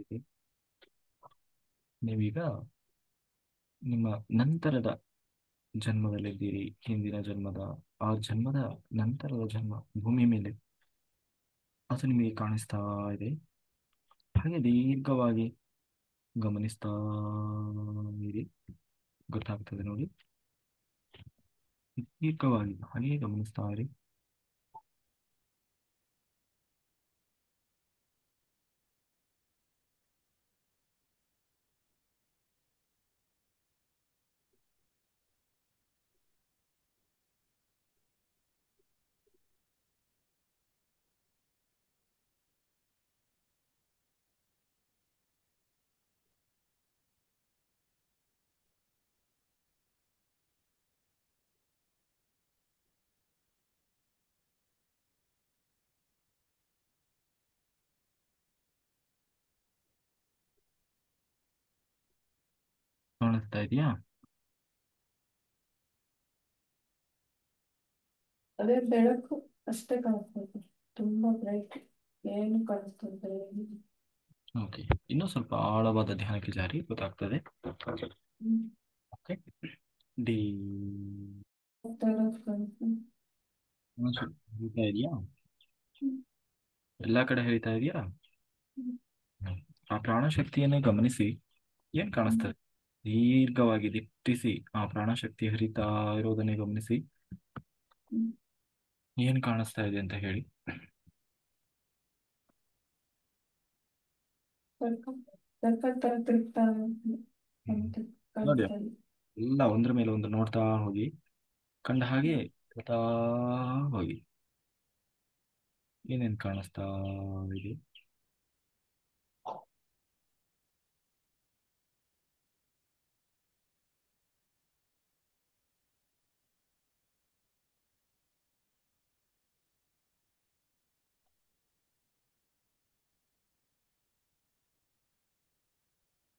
ಇದೆ. ನೀವೀಗ ನಿಮ್ಮ ನಂತರದ ಜನ್ಮದಲ್ಲಿದ್ದೀರಿ. ಹಿಂದಿನ ಜನ್ಮದ, ಆ ಜನ್ಮದ ನಂತರದ ಜನ್ಮ ಭೂಮಿ ಮೇಲೆ ಅದು ನಿಮಗೆ ಕಾಣಿಸ್ತಾ ಇದೆ. ಹಾಗೆ ದೀರ್ಘವಾಗಿ ಗಮನಿಸ್ತಾ ಇರಿ, ಗೊತ್ತಾಗ್ತದೆ ನೋಡಿ. ದೀರ್ಘವಾಗಿ ಹಾಗೆ ಗಮನಿಸ್ತಾ ಇರಿ. ಕಾಣಿಸ್ತಾ ಇದೆಯಾ? ಅದೇ ಬೆಳಕು ಅಷ್ಟೇ ಕಾಣಿಸ್ತದೆ, ತುಂಬಾ ಬ್ರೈಟ್, ಏನು ಕಾಣಿಸ್ತದೆ ಏನಿಲ್ಲ. ಓಕೆ, ಇನ್ನೂ ಸ್ವಲ್ಪ ಆಳವಾದ ಧ್ಯಾನಕ್ಕೆ ಜಾರಿ, ಗೊತ್ತಾಗ್ತದೆ. ಹ್ಮ್. ಓಕೆ. ಡಿ ಆ ಥರ ಕಾಣಿಸ್ತದೆ. ಹೇಳ್ತಾ ಇದೆಯಾ? ಹ್ಮ್. ಎಲ್ಲಾ ಕಡೆ ಹೇಳ್ತಾ ಇದೆಯಾ? ಹ್ಮ್. ಆ ಪ್ರಾಣಶಕ್ತಿಯನ್ನೇ ಗಮನಿಸಿ. ಏನ್ ಹ್ಮ್. ಕಾಣಿಸ್ತದೆ? ದೀರ್ಘವಾಗಿ ದಿಟ್ಟಿಸಿ ಆ ಪ್ರಾಣಶಕ್ತಿ ಹರಿತಾ ಇರೋದನ್ನೇ ಗಮನಿಸಿ. ಹ್ಮ್. ಏನ್ ಕಾಣಿಸ್ತಾ ಇದೆ ಅಂತ ಹೇಳಿ. ಸರ್ಕಲ್ ಸರ್ಕಲ್ ತರ ತಿರುಗ್ತಾ ಹ್ಮ್. ಅಂತ ನೋಡಿ, ಕಾಣಿಸ್ತಾ ಇದೆ. ಎಲ್ಲ ಒಂದ್ರ ಮೇಲೆ ಒಂದು ನೋಡ್ತಾ ಹೋಗಿ, ಕಂಡ ಹಾಗೆ ನೋಡ್ತಾ ಹೋಗಿ. ಏನೇನ್ ಕಾಣಿಸ್ತಾ ಇದೆ?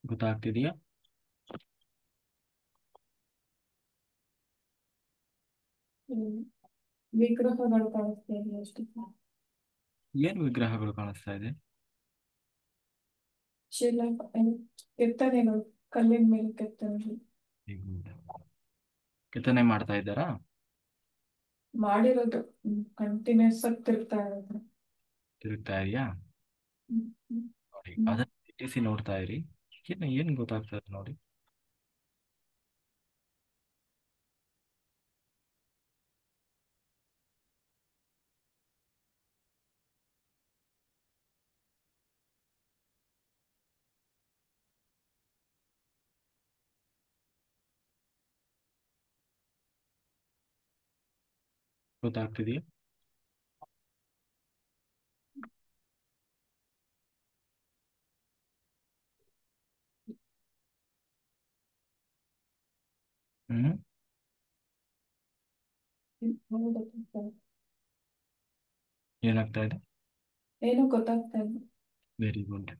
ಗೊತ್ತಾಗ್ತಿದೆಯಾ? ಹ್ಮ್. ವಿಗ್ರಹಗಳು ಕಾಣಿಸ್ತಾ ಇದೆ ಅಷ್ಟೇ. ಏನ್ ವಿಗ್ರಹಗಳು ಕಾಣಿಸ್ತಾ ಇದೆ? ಶಿಲೆ ಕೆತ್ತನೆಗಳು, ಕಲ್ಲಿನ ಮೇಲೆ ಕೆತ್ತನೆಗಳು ಕೆತ್ತನೆ ಮಾಡ್ತಾ ಇದ್ದಾರಾ? ಮಾಡಿರೋದು. ಕಂಟಿನ್ಯೂಸ್ ಆಗಿ ತಿರುಗ್ತಾ ಇರೋದು. ತಿರುಗ್ತಾ ಇದೆಯಾ? ಹ್ಮ್. ಹ್ಮ್. ನೋಡಿ, ಹ್ಮ್. ಅದನ್ನ ದಿಟ್ಟಿಸಿ ನೋಡ್ತಾ ಇರಿ. ಏನ್ ಗೊತ್ತಾಗ್ತದೆ ನೋಡಿ. ಗೊತ್ತಾಗ್ತಿದೆಯಾ? ಹ್ಮ್. ಹೌದು, ಗೊತ್ತಾಗ್ತಾ ಇದೆ. ಏನಾಗ್ತಾ ಇದೆ? ಏನೂ ಗೊತ್ತಾಗ್ತಾ ಇಲ್ಲ. Very good.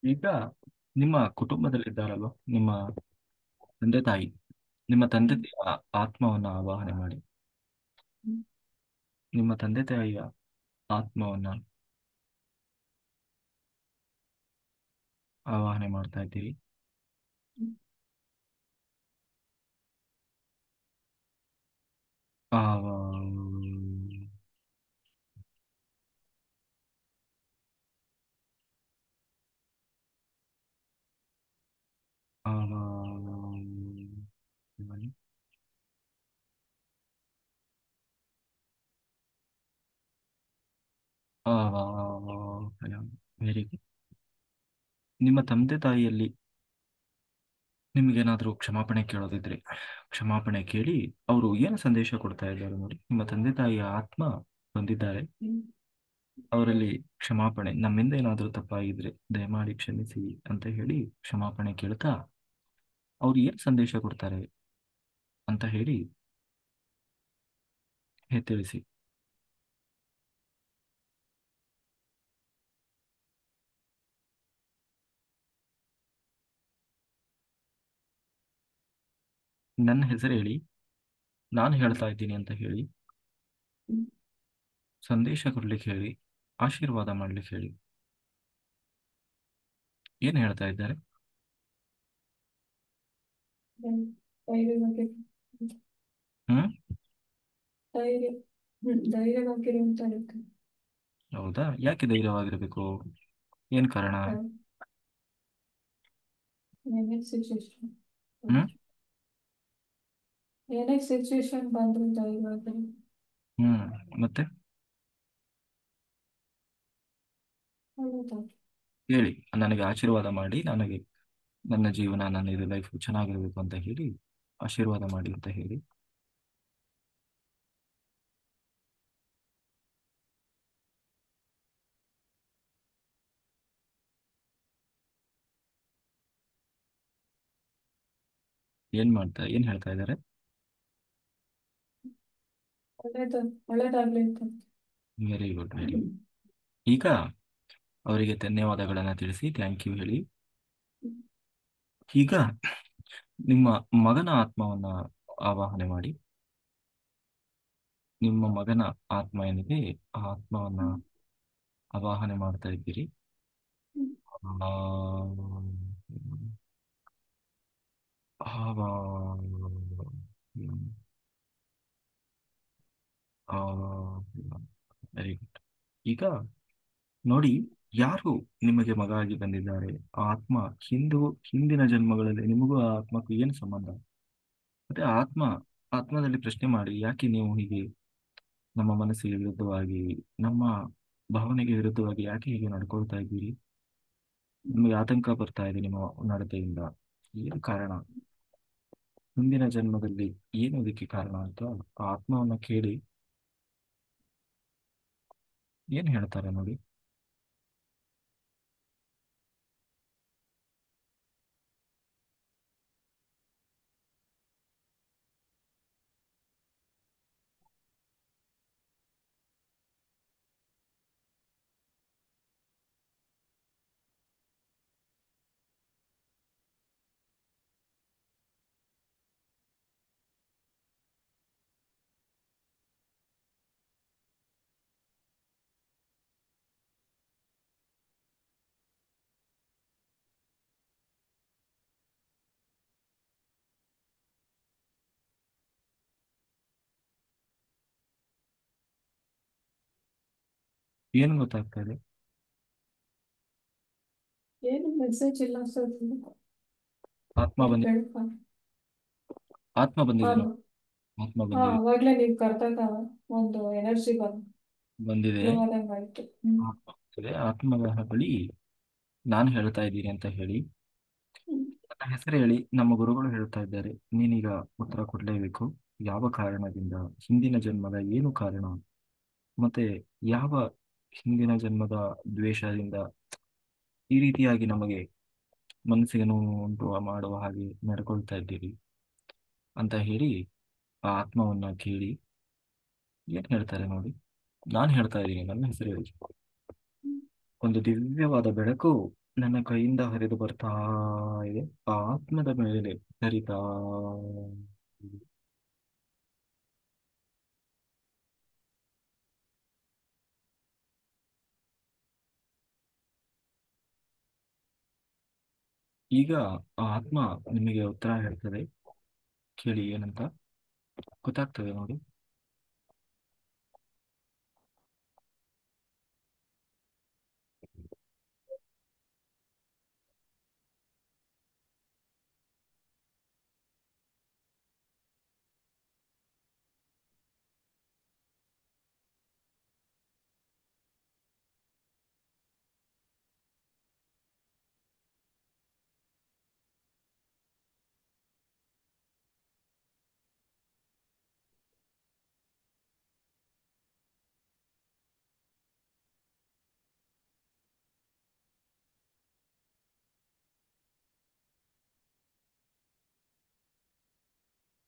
ಈಗ ನಿಮ್ಮ ಕುಟುಂಬದಲ್ಲಿದ್ದಾರಲ್ವ, ನಿಮ್ಮ ತಂದೆ ತಾಯಿ, ನಿಮ್ಮ ತಂದೆ ಹ್ಮ್. ತಾಯಿಯ ಆತ್ಮವನ್ನ ಆವಾಹನೆ ಮಾಡಿ. ಹ್ಮ್. ನಿಮ್ಮ ತಂದೆ ತಾಯಿಯ ಆತ್ಮವನ್ನ ಆವಾಹನೆ ಮಾಡ್ತಾ ಇದ್ದೀರಿ. ಹ್ಮ್. ಆವಾ ಆವಾ ಆವಾ ವೆರಿ ಗುಡ್. ನಿಮ್ಮ ತಂದೆ ತಾಯಿಯಲ್ಲಿ ನಿಮ್ಗೇನಾದ್ರೂ ಕ್ಷಮಾಪಣೆ ಕೇಳೋದಿದ್ರೆ ಕ್ಷಮಾಪಣೆ ಕೇಳಿ. ಅವರು ಏನು ಸಂದೇಶ ಕೊಡ್ತಾ ಇದ್ದಾರೆ ನೋಡಿ. ನಿಮ್ಮ ತಂದೆ ತಾಯಿಯ ಆತ್ಮ ಬಂದಿದ್ದಾರೆ. ಹ್ಮ್. ಅವರಲ್ಲಿ ಕ್ಷಮಾಪಣೆ, ನಮ್ಮಿಂದ ಏನಾದರೂ ತಪ್ಪಾಗಿದ್ರೆ ದಯಮಾಡಿ ಕ್ಷಮಿಸಿ ಅಂತ ಹೇಳಿ ಕ್ಷಮಾಪಣೆ ಕೇಳ್ತಾ ಅವ್ರು ಏನು ಸಂದೇಶ ಕೊಡ್ತಾರೆ ಅಂತ ಹೇಳಿ ತಿಳಿಸಿ. ನನ್ನ ಹೆಸರು ಹೇಳಿ, ನಾನು ಹೇಳ್ತಾ ಇದ್ದೀನಿ ಅಂತ ಹೇಳಿ, ಹ್ಮ್. ಸಂದೇಶ ಕೊಡ್ಲಿಕ್ಕೆ ಹೇಳಿ, ಆಶೀರ್ವಾದ ಮಾಡ್ಲಿಕ್ಕೆ ಹೇಳಿ. ಏನ್ ಹೇಳ್ತಾ ಇದ್ದಾರೆ? ಧೈರ್ಯ ಬಗ್ಗೆ. ಹ್ಮ್. ಧೈರ್ಯ. ಧೈರ್ಯವಾಗಿರು ಅಂತ ಹೇಳ್ತಾರೆ. ಹೌದಾ? ಯಾಕೆ ಧೈರ್ಯವಾಗಿರ್ಬೇಕು? ಏನ್ ಕಾರಣ? ಏನೇ ಸಿಚುವೇಶನ್ ಹ್ಮ್. ಏನೇ ಸಿಚುವೇಶನ್ ಬಂದ್ರು ಧೈರ್ಯವಾಗಿರು. ಹ್ಮ್. ಮತ್ತೆ ಹೌದಾ. ಹೇಳಿ, ನನಗೆ ಆಶೀರ್ವಾದ ಮಾಡಿ, ನನಗೆ ನನ್ನ ಜೀವನ, ನನ್ನ ಇದು ಲೈಫ್ ಚೆನ್ನಾಗಿರ್ಬೇಕು ಅಂತ ಹೇಳಿ ಆಶೀರ್ವಾದ ಮಾಡಿ ಅಂತ ಹೇಳಿ. ಏನ್ ಹೇಳ್ತಾ ಇದ್ದಾರೆ? ಒಳ್ಳೇದು. ಒಳ್ಳೇದಾಗ್ಲಿ ಅಂತ. Very good, very good. ಈಗ ಅವರಿಗೆ ಧನ್ಯವಾದಗಳನ್ನ ತಿಳಿಸಿ ಥ್ಯಾಂಕ್ ಯು ಹೇಳಿ. ಈಗ ನಿಮ್ಮ ಮಗನ ಆತ್ಮವನ್ನ ಆವಾಹನೆ ಮಾಡಿ. ನಿಮ್ಮ ಮಗನ ಆತ್ಮ ಏನಿದೆ, ಆ ಆತ್ಮವನ್ನ ಆವಾಹನೆ ಮಾಡ್ತಾ ಇದ್ದೀರಿ. ಆ, ವೆರಿ ಗುಡ್. ಈಗ ನೋಡಿ, ಯಾರು ನಿಮಗೆ ಮಗ ಆಗಿ ಬಂದಿದ್ದಾರೆ, ಆ ಆತ್ಮ ಹಿಂದಿನ ಜನ್ಮಗಳಲ್ಲಿ ನಿಮಗೂ ಆ ಆತ್ಮಕ್ಕೂ ಏನು ಸಂಬಂಧ? ಮತ್ತೆ ಆತ್ಮದಲ್ಲಿ ಪ್ರಶ್ನೆ ಮಾಡಿ, ಯಾಕೆ ನೀವು ಹೀಗೆ ನಮ್ಮ ಮನಸ್ಸಿಗೆ ವಿರುದ್ಧವಾಗಿ, ನಮ್ಮ ಭಾವನೆಗೆ ವಿರುದ್ಧವಾಗಿ ಯಾಕೆ ಹೀಗೆ ನಡ್ಕೊಳ್ತಾ ಇದ್ದೀರಿ? ನಿಮಗೆ ಆತಂಕ ಬರ್ತಾ ಇದೆ ನಿಮ್ಮ ನಡತೆಯಿಂದ. ಏನು ಕಾರಣ? ಮುಂದಿನ ಜನ್ಮದಲ್ಲಿ ಏನು ಇದಕ್ಕೆ ಕಾರಣ ಅಂತ ಆ ಆತ್ಮವನ್ನ ಕೇಳಿ. ಏನ್ ಹೇಳ್ತಾರೆ ನೋಡಿ. ಏನು ಗೊತ್ತಾಗ್ತಾ ಇದೆ? ಏನು ಮೆಸೇಜ್ ಇಲ್ಲ ಸರ್. ಆತ್ಮ ಬಂದಿ ಬೆಳಕ. ಆತ್ಮ ಹಾ. ಬಂದಿದೆ ನೋಡಿ. ಆತ್ಮ ಹಾ, ಬಂದಿದೆ. ಅವಾಗ್ಲೇ ನೀವ್ ಕರ್ದಾಗ ಒಂದು ಎನರ್ಜಿ ಬಂದಿದೆ. ಫ್ಲೋ ಆದಂಗ್ ಆಯ್ತು. ಹ್ಮ್. ಆತ್ಮ ಬಂದಿದೆ. ಆತ್ಮದ ಬಳಿ ನಾನು ಹೇಳ್ತಾ ಇದ್ದೀನಿ ಅಂತ ಹೇಳಿ. ಹ್ಮ್. ನನ್ನ ಹೆಸರು ಹೇಳಿ. ನಮ್ಮ ಗುರುಗಳು ಹೇಳ್ತಾ ಇದ್ದಾರೆ, ನೀನೀಗ ಉತ್ತರ ಕೊಡಲೇಬೇಕು. ಯಾವ ಕಾರಣದಿಂದ, ಹಿಂದಿನ ಜನ್ಮದ ಏನು ಕಾರಣ, ಮತ್ತೆ ಯಾವ ಹಿಂದಿನ ಜನ್ಮದ ದ್ವೇಷದಿಂದ ಈ ರೀತಿಯಾಗಿ ನಮಗೆ ಮನಸ್ಸಿಗೆ ನೋವು ಉಂಟು ಮಾಡುವ ಹಾಗೆ ನಡ್ಕೊಳ್ತಾ ಇದ್ದೀರಿ ಅಂತ ಹೇಳಿ ಆ ಆತ್ಮವನ್ನ ಕೇಳಿ. ಏನ್ ಹೇಳ್ತಾರೆ ನೋಡಿ. ನಾನು ಹೇಳ್ತಾ ಇದ್ದೀನಿ, ನನ್ನ ಹೆಸರು ಹೇಳಿ. ಒಂದು ದಿವ್ಯವಾದ ಬೆಳಕು ನನ್ನ ಕೈಯಿಂದ ಹರಿದು ಬರ್ತಾ ಇದೆ, ಆ ಆತ್ಮದ ಮೇಲೆ ಹರಿತಾ ಇದೆ. ಈಗ ಆ ಆತ್ಮ ನಿಮಗೆ ಉತ್ತರ ಹೇಳ್ತದೆ, ಕೇಳಿ ಏನಂತ. ಗೊತ್ತಾಗ್ತದೆ ನೋಡಿ.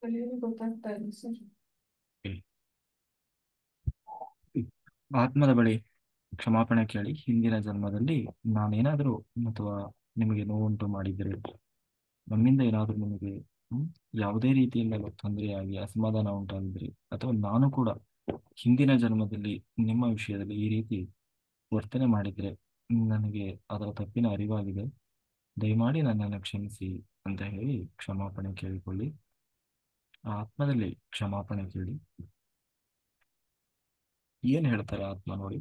ಏನು ಗೊತ್ತಾಗ್ತಾ ಇಲ್ಲ ಸರ್. ಹೇಳಿ. ಆತ್ಮದ ಬಳಿ ಕ್ಷಮಾಪಣೆ ಕೇಳಿ. ಹಿಂದಿನ ಜನ್ಮದಲ್ಲಿ ನಾನೇನಾದರೂ ಅಥವಾ ನಿಮಗೆ ನೋವುಂಟು ಮಾಡಿದರೆ, ನಮ್ಮಿಂದ ಏನಾದರೂ ನಿಮಗೆ ಯಾವುದೇ ರೀತಿಯಿಂದ ತೊಂದರೆಯಾಗಿ ಅಸಮಾಧಾನ ಉಂಟಾಗಿದ್ರಿ, ಅಥವಾ ನಾನು ಕೂಡ ಹಿಂದಿನ ಜನ್ಮದಲ್ಲಿ ನಿಮ್ಮ ವಿಷಯದಲ್ಲಿ ಈ ರೀತಿ ವರ್ತನೆ ಮಾಡಿದರೆ, ನನಗೆ ಅದರ ತಪ್ಪಿನ ಅರಿವಾಗಿದೆ. ದಯಮಾಡಿ ನನ್ನನ್ನು ಕ್ಷಮಿಸಿ ಅಂತ ಹೇಳಿ ಕ್ಷಮಾಪಣೆ ಕೇಳಿಕೊಳ್ಳಿ. ಆ ಆತ್ಮದಲ್ಲಿ ಕ್ಷಮಾಪಣೆ ಕೇಳಿ. ಏನ್ ಹೇಳ್ತಾರೆ ಆತ್ಮ ನೋಡಿ.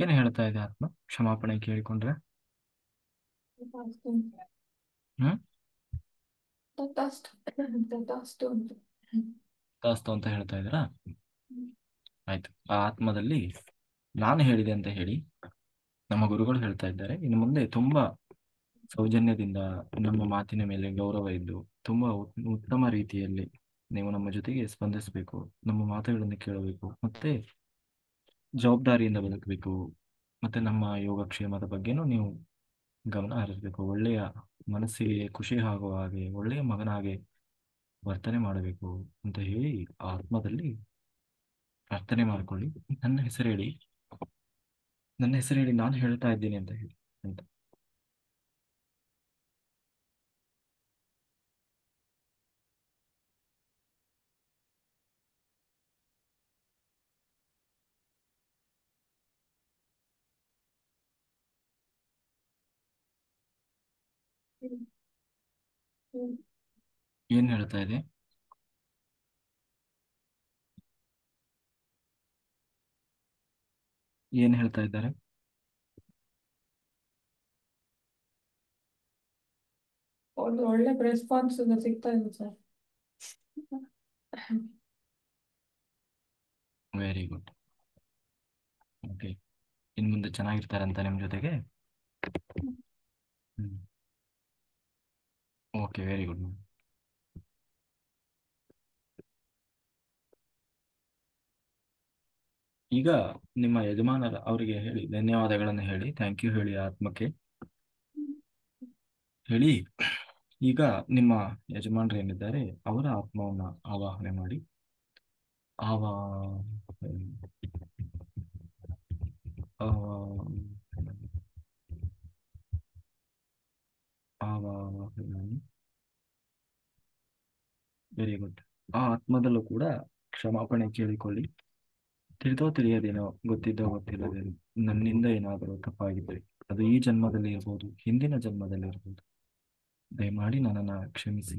ಏನ್ ಹೇಳ್ತಾ ಇದೆ ಆತ್ಮ ಕ್ಷಮಾಪಣೆ ಕೇಳಿಕೊಂಡ್ರೆ? ತಥಾಸ್ತು ಹ್ಮ್. ತಥಾಸ್ತು ತಥಾಸ್ತು ಅಂತ. ಕಾಸ್ತು ಅಂತ ಹೇಳ್ತಾ ಇದ್ದೀರಾ? ಆಯ್ತು. ಆ ಆತ್ಮದಲ್ಲಿ ನಾನು ಹೇಳಿದೆ ಅಂತ ಹೇಳಿ ನಮ್ಮ ಗುರುಗಳು ಹೇಳ್ತಾ ಇದ್ದಾರೆ. ಇನ್ನು ಮುಂದೆ ತುಂಬಾ ಸೌಜನ್ಯದಿಂದ ನಮ್ಮ ಮಾತಿನ ಮೇಲೆ ಗೌರವ ಇದ್ದು ತುಂಬಾ ಉತ್ತಮ ರೀತಿಯಲ್ಲಿ ನೀವು ನಮ್ಮ ಜೊತೆಗೆ ಸ್ಪಂದಿಸಬೇಕು, ನಮ್ಮ ಮಾತುಗಳನ್ನು ಕೇಳಬೇಕು, ಮತ್ತೆ ಜವಾಬ್ದಾರಿಯಿಂದ ಬದುಕಬೇಕು. ಮತ್ತೆ ನಮ್ಮ ಯೋಗಕ್ಷೇಮದ ಬಗ್ಗೆನೂ ನೀವು ಗಮನ ಹರಿಸಬೇಕು. ಒಳ್ಳೆಯ ಮನಸ್ಸಿಗೆ ಖುಷಿ ಆಗುವ ಹಾಗೆ ಒಳ್ಳೆಯ ಮಗನಾಗೆ ವರ್ತನೆ ಮಾಡಬೇಕು ಅಂತ ಹೇಳಿ ಆ ಆತ್ಮದಲ್ಲಿ ಪ್ರಾರ್ಥನೆ ಮಾಡಿಕೊಳ್ಳಿ. ನನ್ನ ಹೆಸರು ಹೇಳಿ, ನನ್ನ ಹೆಸರು ಹೇಳಿ, ನಾನು ಹೇಳ್ತಾ ಇದ್ದೀನಿ ಅಂತ ಹೇಳಿ ಅಂತ. ಹ್ಮ್. ಹ್ಮ್. ಏನ್ ಹೇಳ್ತಾ ಇದೆ? ಏನ್ ಹೇಳ್ತಾ ಇದ್ದಾರೆ? ಒಂದು ಒಳ್ಳೆ ರೆಸ್ಪಾನ್ಸ್ ಸಿಗ್ತಾ ಇದೆ ಸರ್. Very good. ಓಕೆ. ಇನ್ ಮುಂದೆ ಚೆನ್ನಾಗಿರ್ತಾರಂತ ನಿಮ್ ಜೊತೆಗೆ? ಹ್ಮ್. Okay, very good. ಈಗ ನಿಮ್ಮ ಯಜಮಾನರ ಅವರಿಗೆ ಹೇಳಿ, ಧನ್ಯವಾದಗಳನ್ನು ಹೇಳಿ, ಥ್ಯಾಂಕ್ ಯು ಹೇಳಿ ಆತ್ಮಕ್ಕೆ ಹೇಳಿ. ಈಗ ನಿಮ್ಮ ಯಜಮಾನರು ಏನಿದ್ದಾರೆ ಅವರ ಆತ್ಮವನ್ನ ಆವಾಹನೆ ಮಾಡಿ. ಆವಾ ಆವಾಹನೆ. Very good. ಆ ಆತ್ಮದಲ್ಲೂ ಕೂಡ ಕ್ಷಮಾಪಣೆ ಕೇಳಿಕೊಳ್ಳಿ. ತಿಳಿದೋ ತಿಳಿಯದೇನೋ, ಗೊತ್ತಿದ್ದೋ ಗೊತ್ತಿಲ್ಲದೇನೋ ನನ್ನಿಂದ ಏನಾದರೂ ತಪ್ಪಾಗಿದ್ರೆ ಅದು ಈ ಜನ್ಮದಲ್ಲಿ ಇರ್ಬೋದು, ಹಿಂದಿನ ಜನ್ಮದಲ್ಲಿ ಇರ್ಬೋದು, ದಯಮಾಡಿ ನನ್ನನ್ನು ಕ್ಷಮಿಸಿ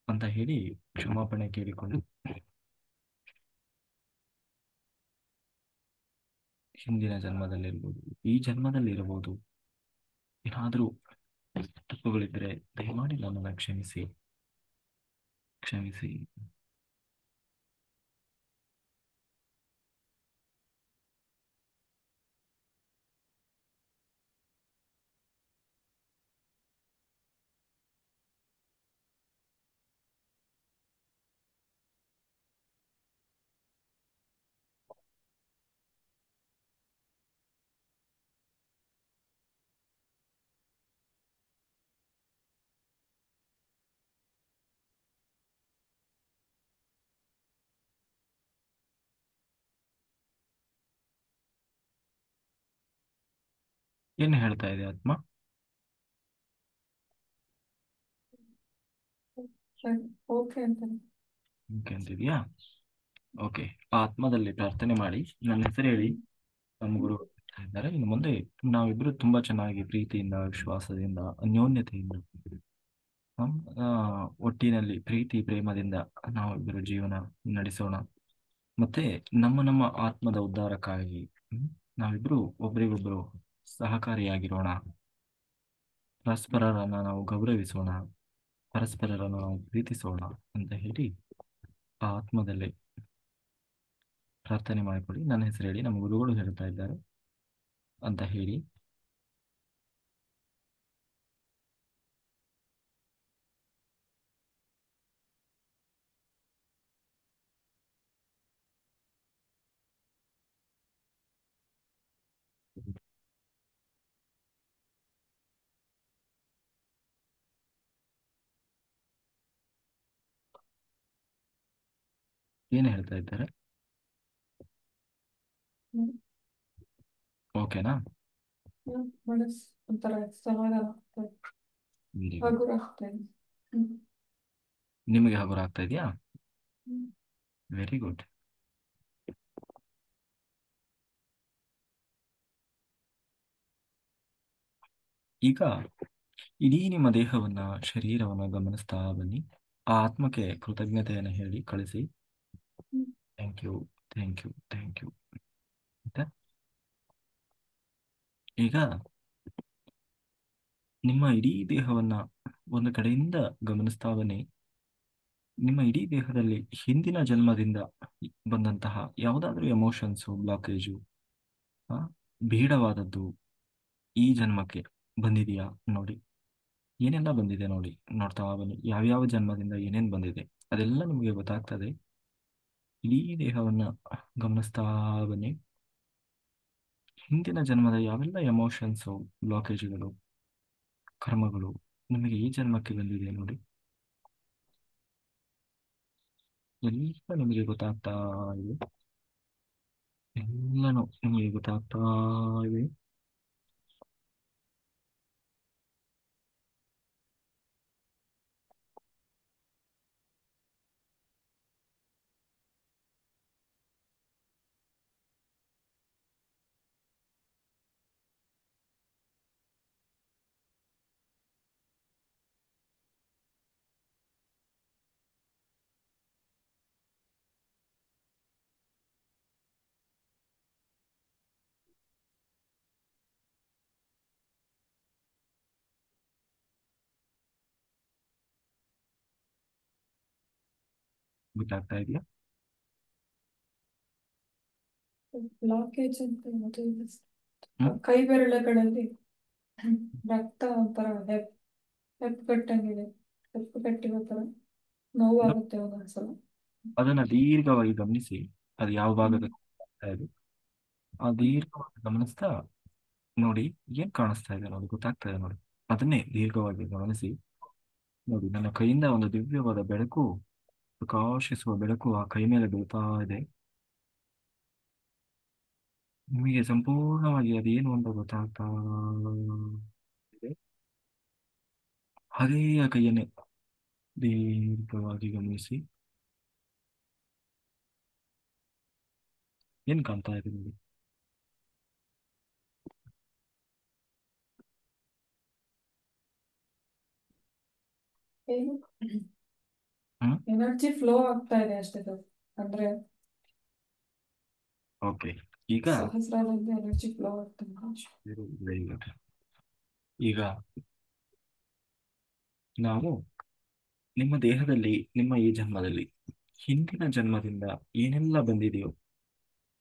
ಅಂತ ಹೇಳಿ ಕ್ಷಮಾಪಣೆ ಕೇಳಿಕೊಂಡು ಹಿಂದಿನ ಜನ್ಮದಲ್ಲಿರ್ಬೋದು, ಈ ಜನ್ಮದಲ್ಲಿರ್ಬೋದು, ಏನಾದರೂ ತಪ್ಪುಗಳಿದ್ರೆ ದಯಮಾಡಿ ನನ್ನನ್ನು ಕ್ಷಮಿಸಿ ಕ್ಷಮಿಸಿ. ಏನು ಹೇಳ್ತಾ ಇದೆ ಆತ್ಮ? ಓಕೆ ಅಂತ. ಓಕೆ ಅಂತಿದ್ಯಾ? ಓಕೆ. ಆ ಆತ್ಮದಲ್ಲಿ ಪ್ರಾರ್ಥನೆ ಮಾಡಿ, ನನ್ನ ಹೆಸರು ಹೇಳಿ. ನಮ್ಮ ಗುರು ಹೇಳ್ತಾ ಇದ್ದಾರೆ, ಇನ್ನು ಮುಂದೆ ನಾವಿಬ್ರು ತುಂಬಾ ಚೆನ್ನಾಗಿ ಪ್ರೀತಿಯಿಂದ, ವಿಶ್ವಾಸದಿಂದ, ಅನ್ಯೋನ್ಯತೆಯಿಂದ, ಹ್ಮ್, ಆ, ಒಟ್ಟಿನಲ್ಲಿ ಪ್ರೀತಿ ಪ್ರೇಮದಿಂದ ನಾವಿಬ್ಬರು ಜೀವನ ನಡೆಸೋಣ. ಮತ್ತೆ ನಮ್ಮ ನಮ್ಮ ಆತ್ಮದ ಉದ್ಧಾರಕ್ಕಾಗಿ ನಾವಿಬ್ರು ಒಬ್ರಿಗೊಬ್ರು ಸಹಕಾರಿಯಾಗಿರೋಣ. ಪರಸ್ಪರರನ್ನ ನಾವು ಗೌರವಿಸೋಣ, ಪರಸ್ಪರರನ್ನು ನಾವು ಪ್ರೀತಿಸೋಣ ಅಂತ ಹೇಳಿ ಆ ಆತ್ಮದಲ್ಲಿ ಪ್ರಾರ್ಥನೆ ಮಾಡಿಕೊಳ್ಳಿ. ನನ್ನ ಹೆಸರು ಹೇಳಿ, ನಮ್ಮ ಗುರುಗಳು ಹೇಳ್ತಾ ಇದ್ದಾರೆ ಅಂತ ಹೇಳಿ. ಏನು ಹೇಳ್ತಾ ಇದ್ದಾರೆ? ಹ್ಮ್. ಓಕೆನಾ? ಮನಸ್ ಒಂಥರ ಸಮಾಧಾನ ಆಗ್ತದೆ, ವೆರಿ ಗುಡ್. ಹಗುರ ಆಗ್ತದೆ. ಹ್ಮ್. ನಿಮಗೆ ಹಗುರ ಆಗ್ತಾ ಇದೆಯಾ? ಹ್ಮ್. Very good. ಈಗ ಇಡೀ ನಿಮ್ಮ ದೇಹವನ್ನ, ಶರೀರವನ್ನ ಗಮನಿಸ್ತಾ ಬನ್ನಿ. ಆ ಆತ್ಮಕ್ಕೆ ಕೃತಜ್ಞತೆಯನ್ನು ಹೇಳಿ ಕಳಿಸಿ. ಹ್ಮ್. Thank you, thank you, thank you ಅಂತ. ಈಗ ನಿಮ್ಮ ಇಡೀ ದೇಹವನ್ನ ಒಂದು ಕಡೆಯಿಂದ ಗಮನಿಸ್ತಾ ಬನ್ನಿ. ನಿಮ್ಮ ಇಡೀ ದೇಹದಲ್ಲಿ ಹಿಂದಿನ ಜನ್ಮದಿಂದ ಬಂದಂತಹ ಯಾವುದಾದ್ರೂ ಎಮೋಷನ್ಸು, ಬ್ಲಾಕೇಜು, ಬೀಡವಾದದ್ದು ಈ ಜನ್ಮಕ್ಕೆ ಬಂದಿದೆಯಾ ನೋಡಿ. ಏನೆಲ್ಲ ಬಂದಿದೆ ನೋಡಿ, ನೋಡ್ತಾ ಬನ್ನಿ. ಯಾವ್ಯಾವ ಜನ್ಮದಿಂದ ಏನೇನು ಬಂದಿದೆ ಅದೆಲ್ಲ ನಿಮಗೆ ಗೊತ್ತಾಗ್ತದೆ. ಇಡೀ ದೇಹವನ್ನ ಗಮನಿಸ್ತಾ ಬನ್ನಿ. ಹಿಂದಿನ ಜನ್ಮದ ಯಾವೆಲ್ಲ ಎಮೋಷನ್ಸು, ಬ್ಲಾಕೇಜ್ಗಳು, ಕರ್ಮಗಳು ನಿಮಗೆ ಈ ಜನ್ಮಕ್ಕೆ ಬಂದಿದೆ ನೋಡಿ. ಎಲ್ಲ ನಿಮಗೆ ಗೊತ್ತಾಗ್ತಾ ಇದೆ. ಎಲ್ಲನೂ ನಿಮಗೆ ಗೊತ್ತಾಗ್ತಾ ಇದೆ. ಗೊತ್ತಾಗ್ತಾ ಇದೆಯಾ? ಬ್ಲಾಕೇಜ್ ಅಂತ ಅದು ಹ್ಮ್ ಕೈ ಬೆರಳುಗಳಲ್ಲಿ ರಕ್ತ ಒಂಥರ ಹೆಪ್ಪುಗಟ್ಟಂಗಿದೆ, ಹೆಪ್ಪುಗಟ್ಟಿರೋ ಥರ ನೋವಾಗುತ್ತೆ ಒಂದೊಂದ್ಸಲ. ಅದನ್ನ ದೀರ್ಘವಾಗಿ ಗಮನಿಸಿ. ಅದು ಯಾವ ಹ್ಮ್. ಭಾಗದ ಆಗ್ತಾ ಇದೆ ಆ ದೀರ್ಘವಾಗಿ ಗಮನಿಸ್ತಾ ನೋಡಿ. ಏನ್ ಕಾಣಿಸ್ತಾ ಇದೆ ನೋಡಿ, ಗೊತ್ತಾಗ್ತಾ ಇದೆ ನೋಡಿ. ಅದನ್ನೇ ದೀರ್ಘವಾಗಿ ಗಮನಿಸಿ. ನೋಡಿ, ನನ್ನ ಕೈಯಿಂದ ಒಂದು ದಿವ್ಯವಾದ ಬೆಳಕು, ಪ್ರಕಾಶಿಸುವ ಬೆಳಕು ಆ ಕೈ ಮೇಲೆ ಬೀಳ್ತಾ ಇದೆ. ನಿಮಗೆ ಸಂಪೂರ್ಣವಾಗಿ ಅದೇನು ಅಂತ ಗೊತ್ತಾಗ್ತಾ ಇದೆ. ಅದೇ ಆ ಕೈಯನ್ನೇ ದೀರ್ಘವಾಗಿ ಗಮನಿಸಿ. ಏನ್ ಕಾಣ್ತಾ ಇದೆ ನೋಡಿ. ಏನು ಹ್ಮ್ ಎನರ್ಜಿ ಫ್ಲೋ ಆಗ್ತಾ ಇದೆ ಅಷ್ಟೇ ಅದು. ಅಂದ್ರೆ ಓಕೆ. ಈಗ ಸಹಸ್ರಾರದ ಎನರ್ಜಿ ಫ್ಲೋ ಆಗ್ತದೆ ಅಷ್ಟೇ. Very good. ಈಗ ನಾವು ನಿಮ್ಮ ದೇಹದಲ್ಲಿ, ನಿಮ್ಮ ಈ ಜನ್ಮದಲ್ಲಿ ಹಿಂದಿನ ಜನ್ಮದಿಂದ ಏನೆಲ್ಲ ಬಂದಿದೆಯೋ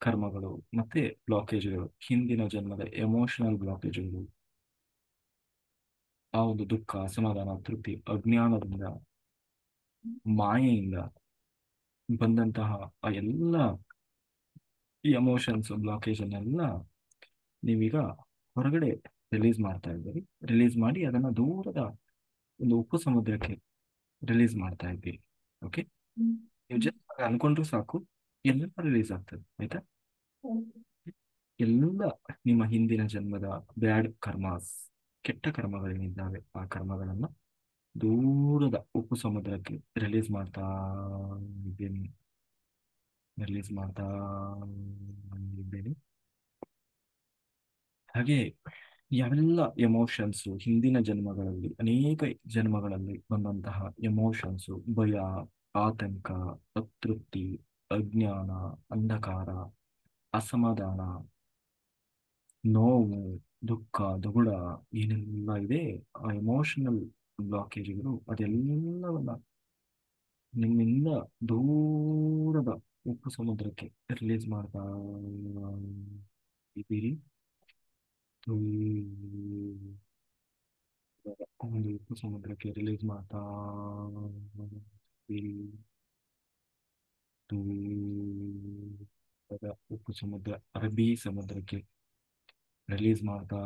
ಕರ್ಮಗಳು ಮತ್ತೆ ಬ್ಲಾಕೇಜ್ಗಳು, ಹಿಂದಿನ ಜನ್ಮದ ಎಮೋಷನಲ್ ಬ್ಲಾಕೇಜ್ಗಳು, ಆ ಒಂದು ದುಃಖ, ಅಸಮಾಧಾನ, ತೃಪ್ತಿ, ಅಜ್ಞಾನದಿಂದ, ಮಾಯೆಯಿಂದ ಬಂದಂತಹ ಆ ಎಲ್ಲ ಎಮೋಷನ್ಸ್, ಬ್ಲಾಕೇಜ್ ಅನ್ನೆಲ್ಲ ನೀವೀಗ ಹೊರಗಡೆ ರಿಲೀಸ್ ಮಾಡ್ತಾ ಇದ್ದೀರಿ. ರಿಲೀಸ್ ಮಾಡಿ ಅದನ್ನ ದೂರದ ಒಂದು ಉಪ್ಪು ಸಮುದ್ರಕ್ಕೆ ರಿಲೀಸ್ ಮಾಡ್ತಾ ಇದ್ದೀರಿ. ಓಕೆ. ಹ್ಮ್. ನೀವು ಜಸ್ಟ್ ಅನ್ಕೊಂಡ್ರು ಸಾಕು, ಎಲ್ಲ ರಿಲೀಸ್ ಆಗ್ತದೆ. ಆಯ್ತಾ? ಹ್ಮ್. ಎಲ್ಲ ನಿಮ್ಮ ಹಿಂದಿನ ಜನ್ಮದ ಬ್ಯಾಡ್ ಕರ್ಮಾಸ್, ಕೆಟ್ಟ ಕರ್ಮಗಳೇನಿದ್ದಾವೆ ಆ ಕರ್ಮಗಳನ್ನ ದೂರದ ಉಪ್ಪು ಸಮುದ್ರಕ್ಕೆ ರಿಲೀಸ್ ಮಾಡ್ತಾ ಇದ್ದೇನೆ. ರಿಲೀಸ್ ಮಾಡ್ತಾ ಇದ್ದೇನೆ. ಹಾಗೆ ಯಾವೆಲ್ಲ ಎಮೋಷನ್ಸು ಹಿಂದಿನ ಜನ್ಮಗಳಲ್ಲಿ, ಅನೇಕ ಜನ್ಮಗಳಲ್ಲಿ ಬಂದಂತಹ ಎಮೋಷನ್ಸು, ಭಯ, ಆತಂಕ, ಅತೃಪ್ತಿ, ಅಜ್ಞಾನ, ಅಂಧಕಾರ, ಅಸಮಾಧಾನ, ನೋವು, ದುಃಖ, ದುಗುಡ ಏನೆಲ್ಲ ಇದೆ, ಆ ಎಮೋಷನಲ್ ಬ್ಲಾಕೇಜ್ಗಳು ಅದೆಲ್ಲವನ್ನ ನಿಮ್ಮಿಂದ ದೂರದ ಉಪ್ಪು ಸಮುದ್ರಕ್ಕೆ ರಿಲೀಸ್ ಮಾಡ್ತಾ ಇದ್ದೀರಿ. ಒಂದು ಉಪ್ಪು ಸಮುದ್ರಕ್ಕೆ ರಿಲೀಸ್ ಮಾಡ್ತಾ ಇದ್ದೀರಿ. ದೂರದ ಉಪ್ಪು ಸಮುದ್ರ, ಅರಬ್ಬಿ ಸಮುದ್ರಕ್ಕೆ ರಿಲೀಸ್ ಮಾಡ್ತಾ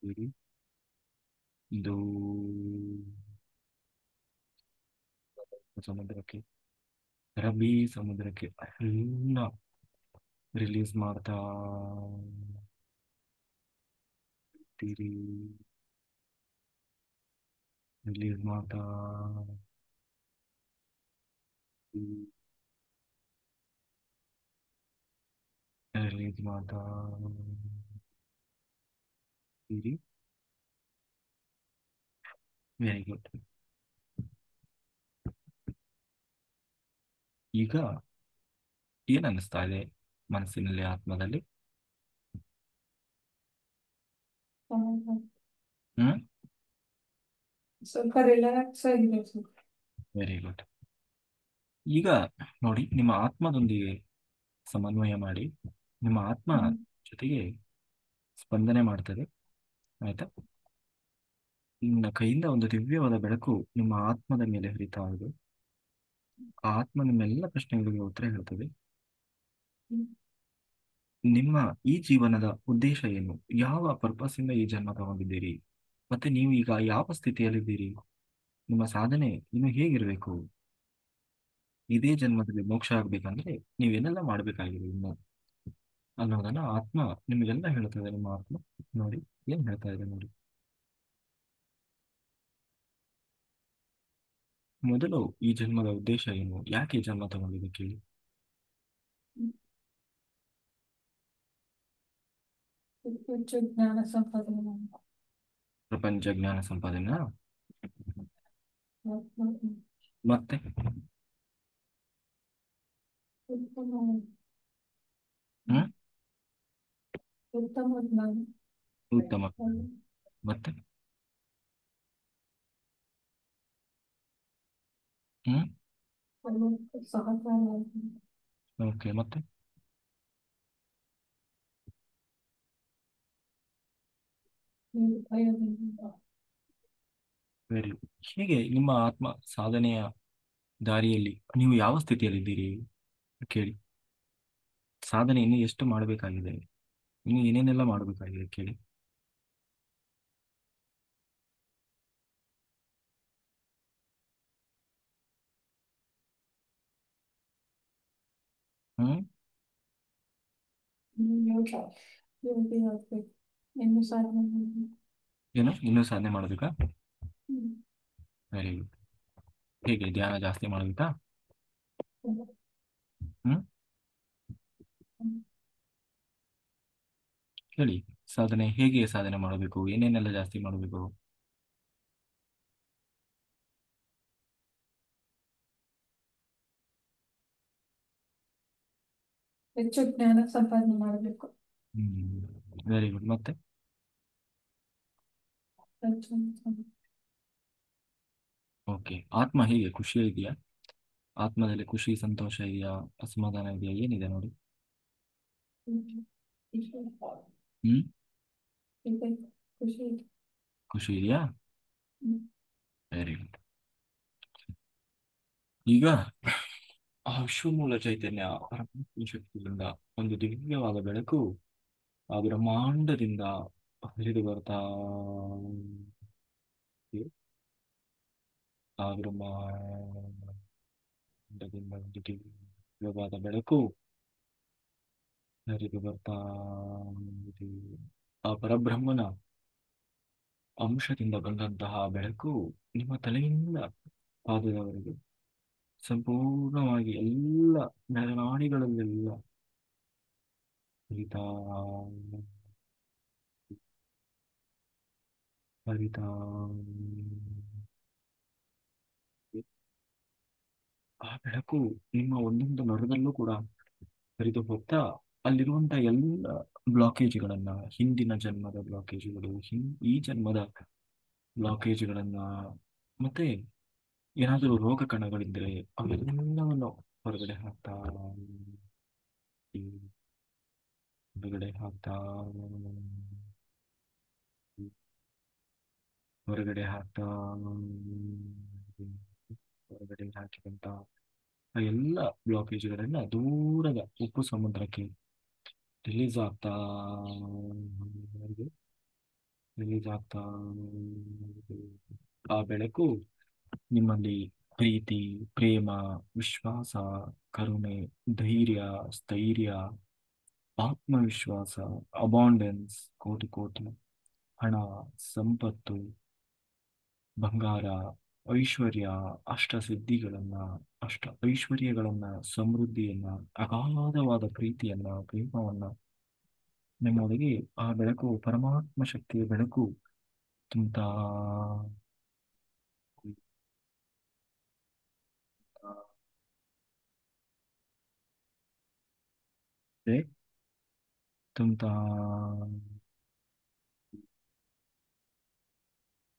ಇದ್ದೀರಿ. ಇದು ಸಮುದ್ರಕ್ಕೆ, ಅರಬ್ಬಿ ಸಮುದ್ರಕ್ಕೆ ಎಲ್ಲ ರಿಲೀಸ್ ಮಾಡ್ತಾ ಇರ್ತೀರಿ, ರಿಲೀಸ್ ಮಾಡ್ತಾ ರಿಲೀಸ್ ಮಾಡ್ತಾ ಇರಿ. Very good. ಈಗ ಏನ್ ಅನ್ನಿಸ್ತಾ ಇದೆ ಮನಸ್ಸಿನಲ್ಲಿ, ಆತ್ಮದಲ್ಲಿ? ಹ್ಮ್. ಸ್ವಲ್ಪ ರಿಲ್ಯಾಕ್ಸ್ ಆಗಿದೆ ಸರ್. Very good. ಈಗ ನೋಡಿ, ನಿಮ್ಮ ಆತ್ಮದೊಂದಿಗೆ ಸಮನ್ವಯ ಮಾಡಿ, ನಿಮ್ಮ ಆತ್ಮ ಹ್ಮ್. ಜೊತೆಗೆ ಸ್ಪಂದನೆ ಮಾಡ್ತದೆ. ಆಯ್ತಾ? ನಿನ್ನ ಕೈಯಿಂದ ಒಂದು ದಿವ್ಯವಾದ ಬೆಳಕು ನಿಮ್ಮ ಆತ್ಮದ ಮೇಲೆ ಹರಿತಾ ಇದೆ. ಆ ಆತ್ಮ ನಿಮ್ಮೆಲ್ಲ ಪ್ರಶ್ನೆಗಳಿಗೆ ಉತ್ತರ ಹೇಳ್ತದೆ. ಹ್ಮ್. ನಿಮ್ಮ ಈ ಜೀವನದ ಉದ್ದೇಶ ಏನು, ಯಾವ ಪರ್ಪಸ್ ಇಂದ ಈ ಜನ್ಮ ತಗೊಂಡಿದ್ದೀರಿ, ಮತ್ತೆ ನೀವು ಈಗ ಯಾವ ಸ್ಥಿತಿಯಲ್ಲಿದ್ದೀರಿ, ನಿಮ್ಮ ಸಾಧನೆ ಇನ್ನು ಹೇಗಿರಬೇಕು, ಇದೇ ಜನ್ಮದಲ್ಲಿ ಮೋಕ್ಷ ಆಗ್ಬೇಕಂದ್ರೆ ನೀವೇನೆಲ್ಲ ಮಾಡ್ಬೇಕಾಗಿದೆ ಇನ್ನು ಅನ್ನೋದನ್ನ ಆತ್ಮ ನಿಮಗೆಲ್ಲ ಹೇಳ್ತದೆ. ನಿಮ್ಮ ಆತ್ಮ ನೋಡಿ ಏನ್ ಹೇಳ್ತಾ ಇದೆ ನೋಡಿ. ಮೊದಲು ಈ ಜನ್ಮದ ಉದ್ದೇಶ ಏನು, ಯಾಕೆ ಈ ಜನ್ಮ ತಗೊಂಡಿದೆ ಕೇಳಿ. ಹೆಚ್ಚು ಜ್ಞಾನ ಸಂಪಾದನೆ ಮಾಡಿ. ಪ್ರಪಂಚ ಜ್ಞಾನ ಸಂಪಾದನೆ. ಹ್ಮ್. ಮತ್ತೆ ಉತ್ತಮ ಹ್ಮ್. ಉತ್ತಮ ಜ್ಞಾನ. ಉತ್ತಮ. ಮತ್ತೆ ಹ್ಮ್. ಸಹಕಾರ. ಓಕೆ. ಮತ್ತೆ ಭಯದಿಂದ. ವೆರಿ. ಹೀಗೆ ನಿಮ್ಮ ಆತ್ಮ ಸಾಧನೆಯ ದಾರಿಯಲ್ಲಿ ನೀವು ಯಾವ ಸ್ಥಿತಿಯಲ್ಲಿದ್ದೀರಿ ಕೇಳಿ. ಸಾಧನೆ ಇನ್ನು ಎಷ್ಟು ಮಾಡಬೇಕಾಗಿದೆ, ಇನ್ನು ಏನೇನೆಲ್ಲ ಮಾಡಬೇಕಾಗಿದೆ ಕೇಳಿ. ಹ್ಮ್. ಯೋಗ ಯೋಗಿ ಆಗ್ಬೇಕು. ಇನ್ನು ಸಾಧನೆ ಮಾಡ್ಬೇಕು. ಏನು ಇನ್ನೂ ಸಾಧನೆ ಮಾಡಬೇಕಾ? ಹ್ಮ್. Very good. ಹೇಗೆ ಧ್ಯಾನ ಜಾಸ್ತಿ ಮಾಡಬೇಕಾ? ಹ್ಮ್. ಹ್ಮ್. ಹ್ಮ್. ಹೇಳಿ, ಸಾಧನೆ ಹೇಗೆ ಸಾಧನೆ ಮಾಡಬೇಕು, ಏನೇನೆಲ್ಲ ಜಾಸ್ತಿ ಮಾಡಬೇಕು? ಹೆಚ್ಚು ಜ್ಞಾನ ಸಂಪಾದನೆ ಮಾಡಬೇಕು. ಹ್ಮ್. Very good. ಮತ್ತೆ ಹೆಚ್ಚು ಓಕೆ. ಆತ್ಮ ಹೇಗೆ ಖುಷಿ ಇದೆಯಾ, ಆತ್ಮದಲ್ಲಿ ಖುಷಿ ಸಂತೋಷ ಇದೆಯಾ, ಅಸಮಾಧಾನ ಇದೆಯಾ, ಏನಿದೆ ನೋಡಿ. ಹ್ಮ್. ಇದೆ. ಖುಷಿ ಇದೆ. ಖುಷಿ ಇದೆಯಾ? ಹ್ಮ್. Very good. ಈಗ ಆ ವಿಶ್ವಮೂಲ ಚೈತನ್ಯ ಪರಮಾತ್ಮ ಶಕ್ತಿಯಿಂದ ಒಂದು ದಿವ್ಯವಾದ ಬೆಳಕು ಆ ಬ್ರಹ್ಮಾಂಡದಿಂದ ಹರಿದು ಬರ್ತಾ ಇದೆ. ಆ ಬ್ರಹ್ಮಾಂಡದಿಂದ ಒಂದು ದಿವ್ಯವಾದ ಬೆಳಕು ಹರಿದು ಬರ್ತಾ ಇದೆ. ಆ ಪರಬ್ರಹ್ಮನ ಅಂಶದಿಂದ ಬಂದಂತಹ ಬೆಳಕು ನಿಮ್ಮ ತಲೆಯಿಂದ ಪಾದದವರೆಗೆ ಸಂಪೂರ್ಣವಾಗಿ ಎಲ್ಲ ನರನಾಡಿಗಳಲ್ಲೆಲ್ಲ ಹರಿತಾ ಹರಿತಾ ಇದೆ. ಆ ಬೆಳಕು ನಿಮ್ಮ ಒಂದೊಂದು ನರದಲ್ಲೂ ಕೂಡ ಹರಿದು ಹೋಗ್ತಾ ಅಲ್ಲಿರುವಂತ ಎಲ್ಲ ಬ್ಲಾಕೇಜ್ಗಳನ್ನ, ಹಿಂದಿನ ಜನ್ಮದ ಬ್ಲಾಕೇಜ್ಗಳು, ಈ ಜನ್ಮದ ಬ್ಲಾಕೇಜ್ಗಳನ್ನ, ಮತ್ತೆ ಏನಾದರೂ ರೋಗ ಕಣಗಳಿದ್ರೆ ಅವೆಲ್ಲವನ್ನು ಹೊರಗಡೆ ಹಾಕ್ತಾ ಇರಿ. ಹೊರಗಡೆ ಹಾಕ್ತಾ ಇರಿ. ಹೊರಗಡೆ ಹಾಕ್ತಾ ಇರಿ. ಹೊರಗಡೆ ಹಾಕಿದಂತ ಆ ಎಲ್ಲ ಬ್ಲಾಕೇಜ್ಗಳನ್ನ ದೂರದ ಉಪ್ಪು ಸಮುದ್ರಕ್ಕೆ ರಿಲೀಸ್ ಆಗ್ತಾ ಇದೆ. ರಿಲೀಸ್ ಆಗ್ತಾ ಇದೆ. ಆ ಬೆಳಕು ನಿಮ್ಮಲ್ಲಿ ಪ್ರೀತಿ, ಪ್ರೇಮ, ವಿಶ್ವಾಸ, ಕರುಣೆ, ಧೈರ್ಯ, ಸ್ಥೈರ್ಯ, ಆತ್ಮವಿಶ್ವಾಸ, ಅಬಾಂಡೆನ್ಸ್, ಕೋಟಿ ಕೋಟಿ, ಹಣ, ಸಂಪತ್ತು, ಬಂಗಾರ, ಐಶ್ವರ್ಯ, ಅಷ್ಟಸಿದ್ಧಿಗಳನ್ನ, ಅಷ್ಟ ಐಶ್ವರ್ಯಗಳನ್ನ, ಸಮೃದ್ಧಿಯನ್ನ, ಅಗಾಧವಾದ ಪ್ರೀತಿಯನ್ನ, ಪ್ರೇಮವನ್ನ ನಿಮ್ಮೊಳಗೆ ಆ ಬೆಳಕು, ಪರಮಾತ್ಮ ಶಕ್ತಿಯ ಬೆಳಕು ತುಂಬುತ್ತಾ ಇದೆ, ತುಂಬುತ್ತಾ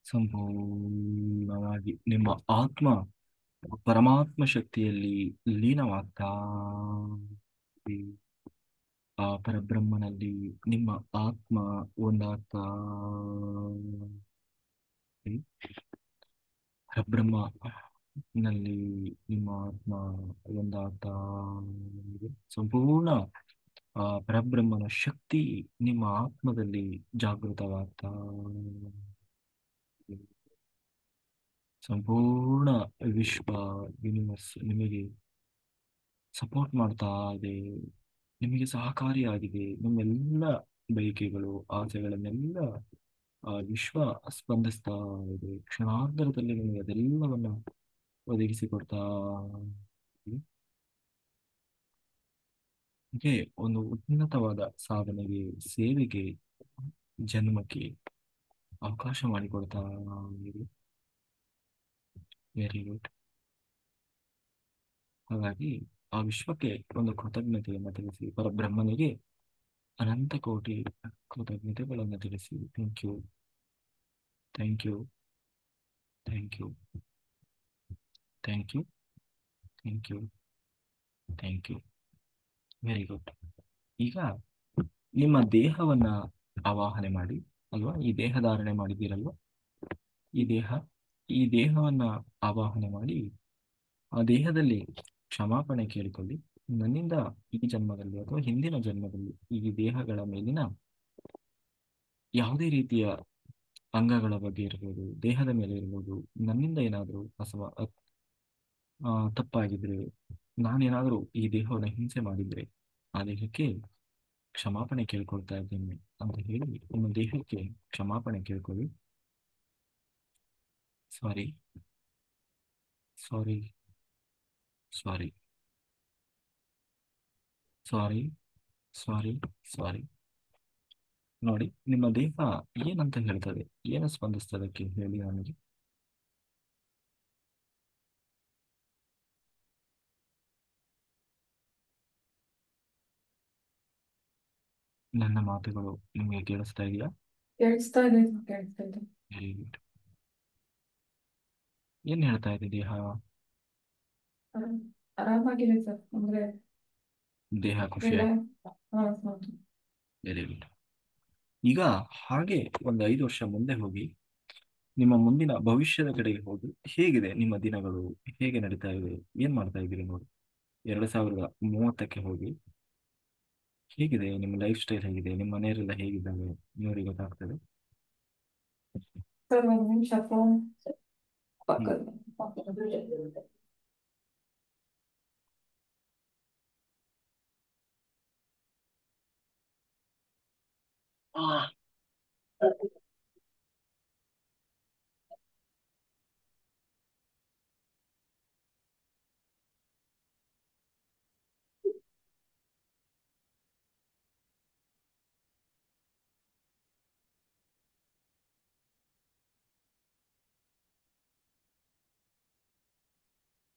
ಸಂಪೂರ್ಣವಾಗಿ ನಿಮ್ಮ ಆತ್ಮ ಪರಮಾತ್ಮ ಶಕ್ತಿಯಲ್ಲಿ ಲೀನವಾಗ್ತಾ ಇದೆ. ಆ ಪರಬ್ರಹ್ಮನಲ್ಲಿ ನಿಮ್ಮ ಆತ್ಮ ಒಂದಾಗ್ತಾ ಇದೆ. ಪರಬ್ರಹ್ಮನಲ್ಲಿ ನಿಮ್ಮ ಆತ್ಮ ಒಂದಾಗ್ತಾ ಇದೆ. ಸಂಪೂರ್ಣ ಆ ಪರಬ್ರಹ್ಮನ ಶಕ್ತಿ ನಿಮ್ಮ ಆತ್ಮದಲ್ಲಿ ಜಾಗೃತವಾಗ್ತಾ ಇದೆ. ಸಂಪೂರ್ಣ ವಿಶ್ವ, ಯೂನಿವರ್ಸ್ ನಿಮಗೆ ಸಪೋರ್ಟ್ ಮಾಡ್ತಾ ಇದೆ, ನಿಮಗೆ ಸಹಕಾರಿಯಾಗಿದೆ. ನಿಮ್ಮೆಲ್ಲ ಬಯಕೆಗಳು, ಆಸೆಗಳನ್ನೆಲ್ಲ ಆ ವಿಶ್ವ ಸ್ಪಂದಿಸ್ತಾ ಇದೆ. ಕ್ಷಣಾರ್ಧದಲ್ಲಿ ನಿಮಗೆ ಅದೆಲ್ಲವನ್ನ ಒದಗಿಸಿಕೊಡ್ತಾ ಇದೆ. ಹೀಗೆ ಒಂದು ಉನ್ನತವಾದ ಸಾಧನೆಗೆ, ಸೇವೆಗೆ, ಜನ್ಮಕ್ಕೆ ಅವಕಾಶ ಮಾಡಿಕೊಡ್ತಾ ಇದೆ. Very good. ಹಾಗಾಗಿ ಆ ವಿಶ್ವಕ್ಕೆ ಒಂದು ಕೃತಜ್ಞತೆಯನ್ನು ತಿಳಿಸಿ, ಪರಬ್ರಹ್ಮನಿಗೆ ಅನಂತ ಕೋಟಿ ಕೃತಜ್ಞತೆಗಳನ್ನು ತಿಳಿಸಿ. Thank you, thank you, thank you, thank you, thank you, thank you. Very good. ಈಗ ನಿಮ್ಮ ದೇಹವನ್ನ ಆವಾಹನೆ ಮಾಡಿ, ಅಲ್ವಾ? ಈ ದೇಹ ಧಾರಣೆ ಮಾಡಿದ್ದೀರಲ್ವಾ? ಈ ದೇಹ, ಈ ದೇಹವನ್ನ ಆವಾಹನೆ ಮಾಡಿ ಆ ದೇಹದಲ್ಲಿ ಕ್ಷಮಾಪಣೆ ಕೇಳಿಕೊಳ್ಳಿ. ನನ್ನಿಂದ ಈ ಜನ್ಮದಲ್ಲಿ ಅಥವಾ ಹಿಂದಿನ ಜನ್ಮದಲ್ಲಿ ಈ ದೇಹಗಳ ಮೇಲಿನ ಯಾವುದೇ ರೀತಿಯ ಅಂಗಗಳ ಬಗ್ಗೆ ಇರ್ಬೋದು, ದೇಹದ ಮೇಲೆ ಇರ್ಬೋದು, ನನ್ನಿಂದ ಏನಾದರೂ ತಪ್ಪಾಗಿದ್ರೆ, ನಾನೇನಾದರೂ ಈ ದೇಹವನ್ನು ಹಿಂಸೆ ಮಾಡಿದ್ರೆ ಆ ದೇಹಕ್ಕೆ ಕ್ಷಮಾಪಣೆ ಕೇಳ್ಕೊಳ್ತಾ ಇದ್ದೇನೆ ಅಂತ ಹೇಳಿ ನಿಮ್ಮ ದೇಹಕ್ಕೆ ಕ್ಷಮಾಪಣೆ ಕೇಳ್ಕೊಳ್ಳಿ. ಸಾರಿ, ಸಾರಿ, ಸಾರಿ, ಸಾರಿ, ಸಾರಿ, ಸಾರಿ. ನೋಡಿ, ನಿಮ್ಮ ದೇಹ ಏನಂತ ಹೇಳ್ತದೆ, ಏನು ಸ್ಪಂದಿಸ್ತದಕ್ಕೆ ಹೇಳಿ ನನಗೆ. ನನ್ನ ಮಾತುಗಳು ನಿಮಗೆ ಕೇಳಿಸ್ತಾ ಇದೆಯಾ? ಕೇಳಿಸ್ತಾ ಇದೆ, ಕೇಳಿಸ್ತಾ ಇದೆ. Very good. ಏನ್ ಹೇಳ್ತಾ ಇದೆ ದೇಹ? ಆರಾಮ್- ಆರಾಮಾಗಿದೆ ಸರ್, ಅಂದ್ರೆ ದೇಹ ಖುಷಿಯಾಗಿ. ರಿಲ್ಯಾಕ್ಸ್. ಹಾ ಹೌದು. Very good. ಈಗ ಹಾಗೆ ಒಂದು 5 ವರ್ಷ ಮುಂದೆ ಹೋಗಿ, ನಿಮ್ಮ ಮುಂದಿನ ಭವಿಷ್ಯದ ಕಡೆಗೆ ಹೋಗಿ, ಹೇಗಿದೆ ನಿಮ್ಮ ದಿನಗಳು, ಹೇಗೆ ನಡೀತಾ ಇದೆ, ಏನ್ ಮಾಡ್ತಾ ಇದ್ದೀರಿ ನೋಡಿ. 2030ಕ್ಕೆ ಹೋಗಿ, ಹೇಗಿದೆ ನಿಮ್ಮ ಲೈಫ್ ಸ್ಟೈಲ್, ಹೇಗಿದೆ ನಿಮ್ಮ ಮನೆಯವರೆಲ್ಲ ಹೇಗಿದ್ದಾರೆ ನೋಡಿ, ಗೊತ್ತಾಗ್ತದೆ. ಸರ್ ಒಂದು ನಿಮಿಷ ಫೋನ್ ಹ್ಮ್. ಪಕ್ಕದ.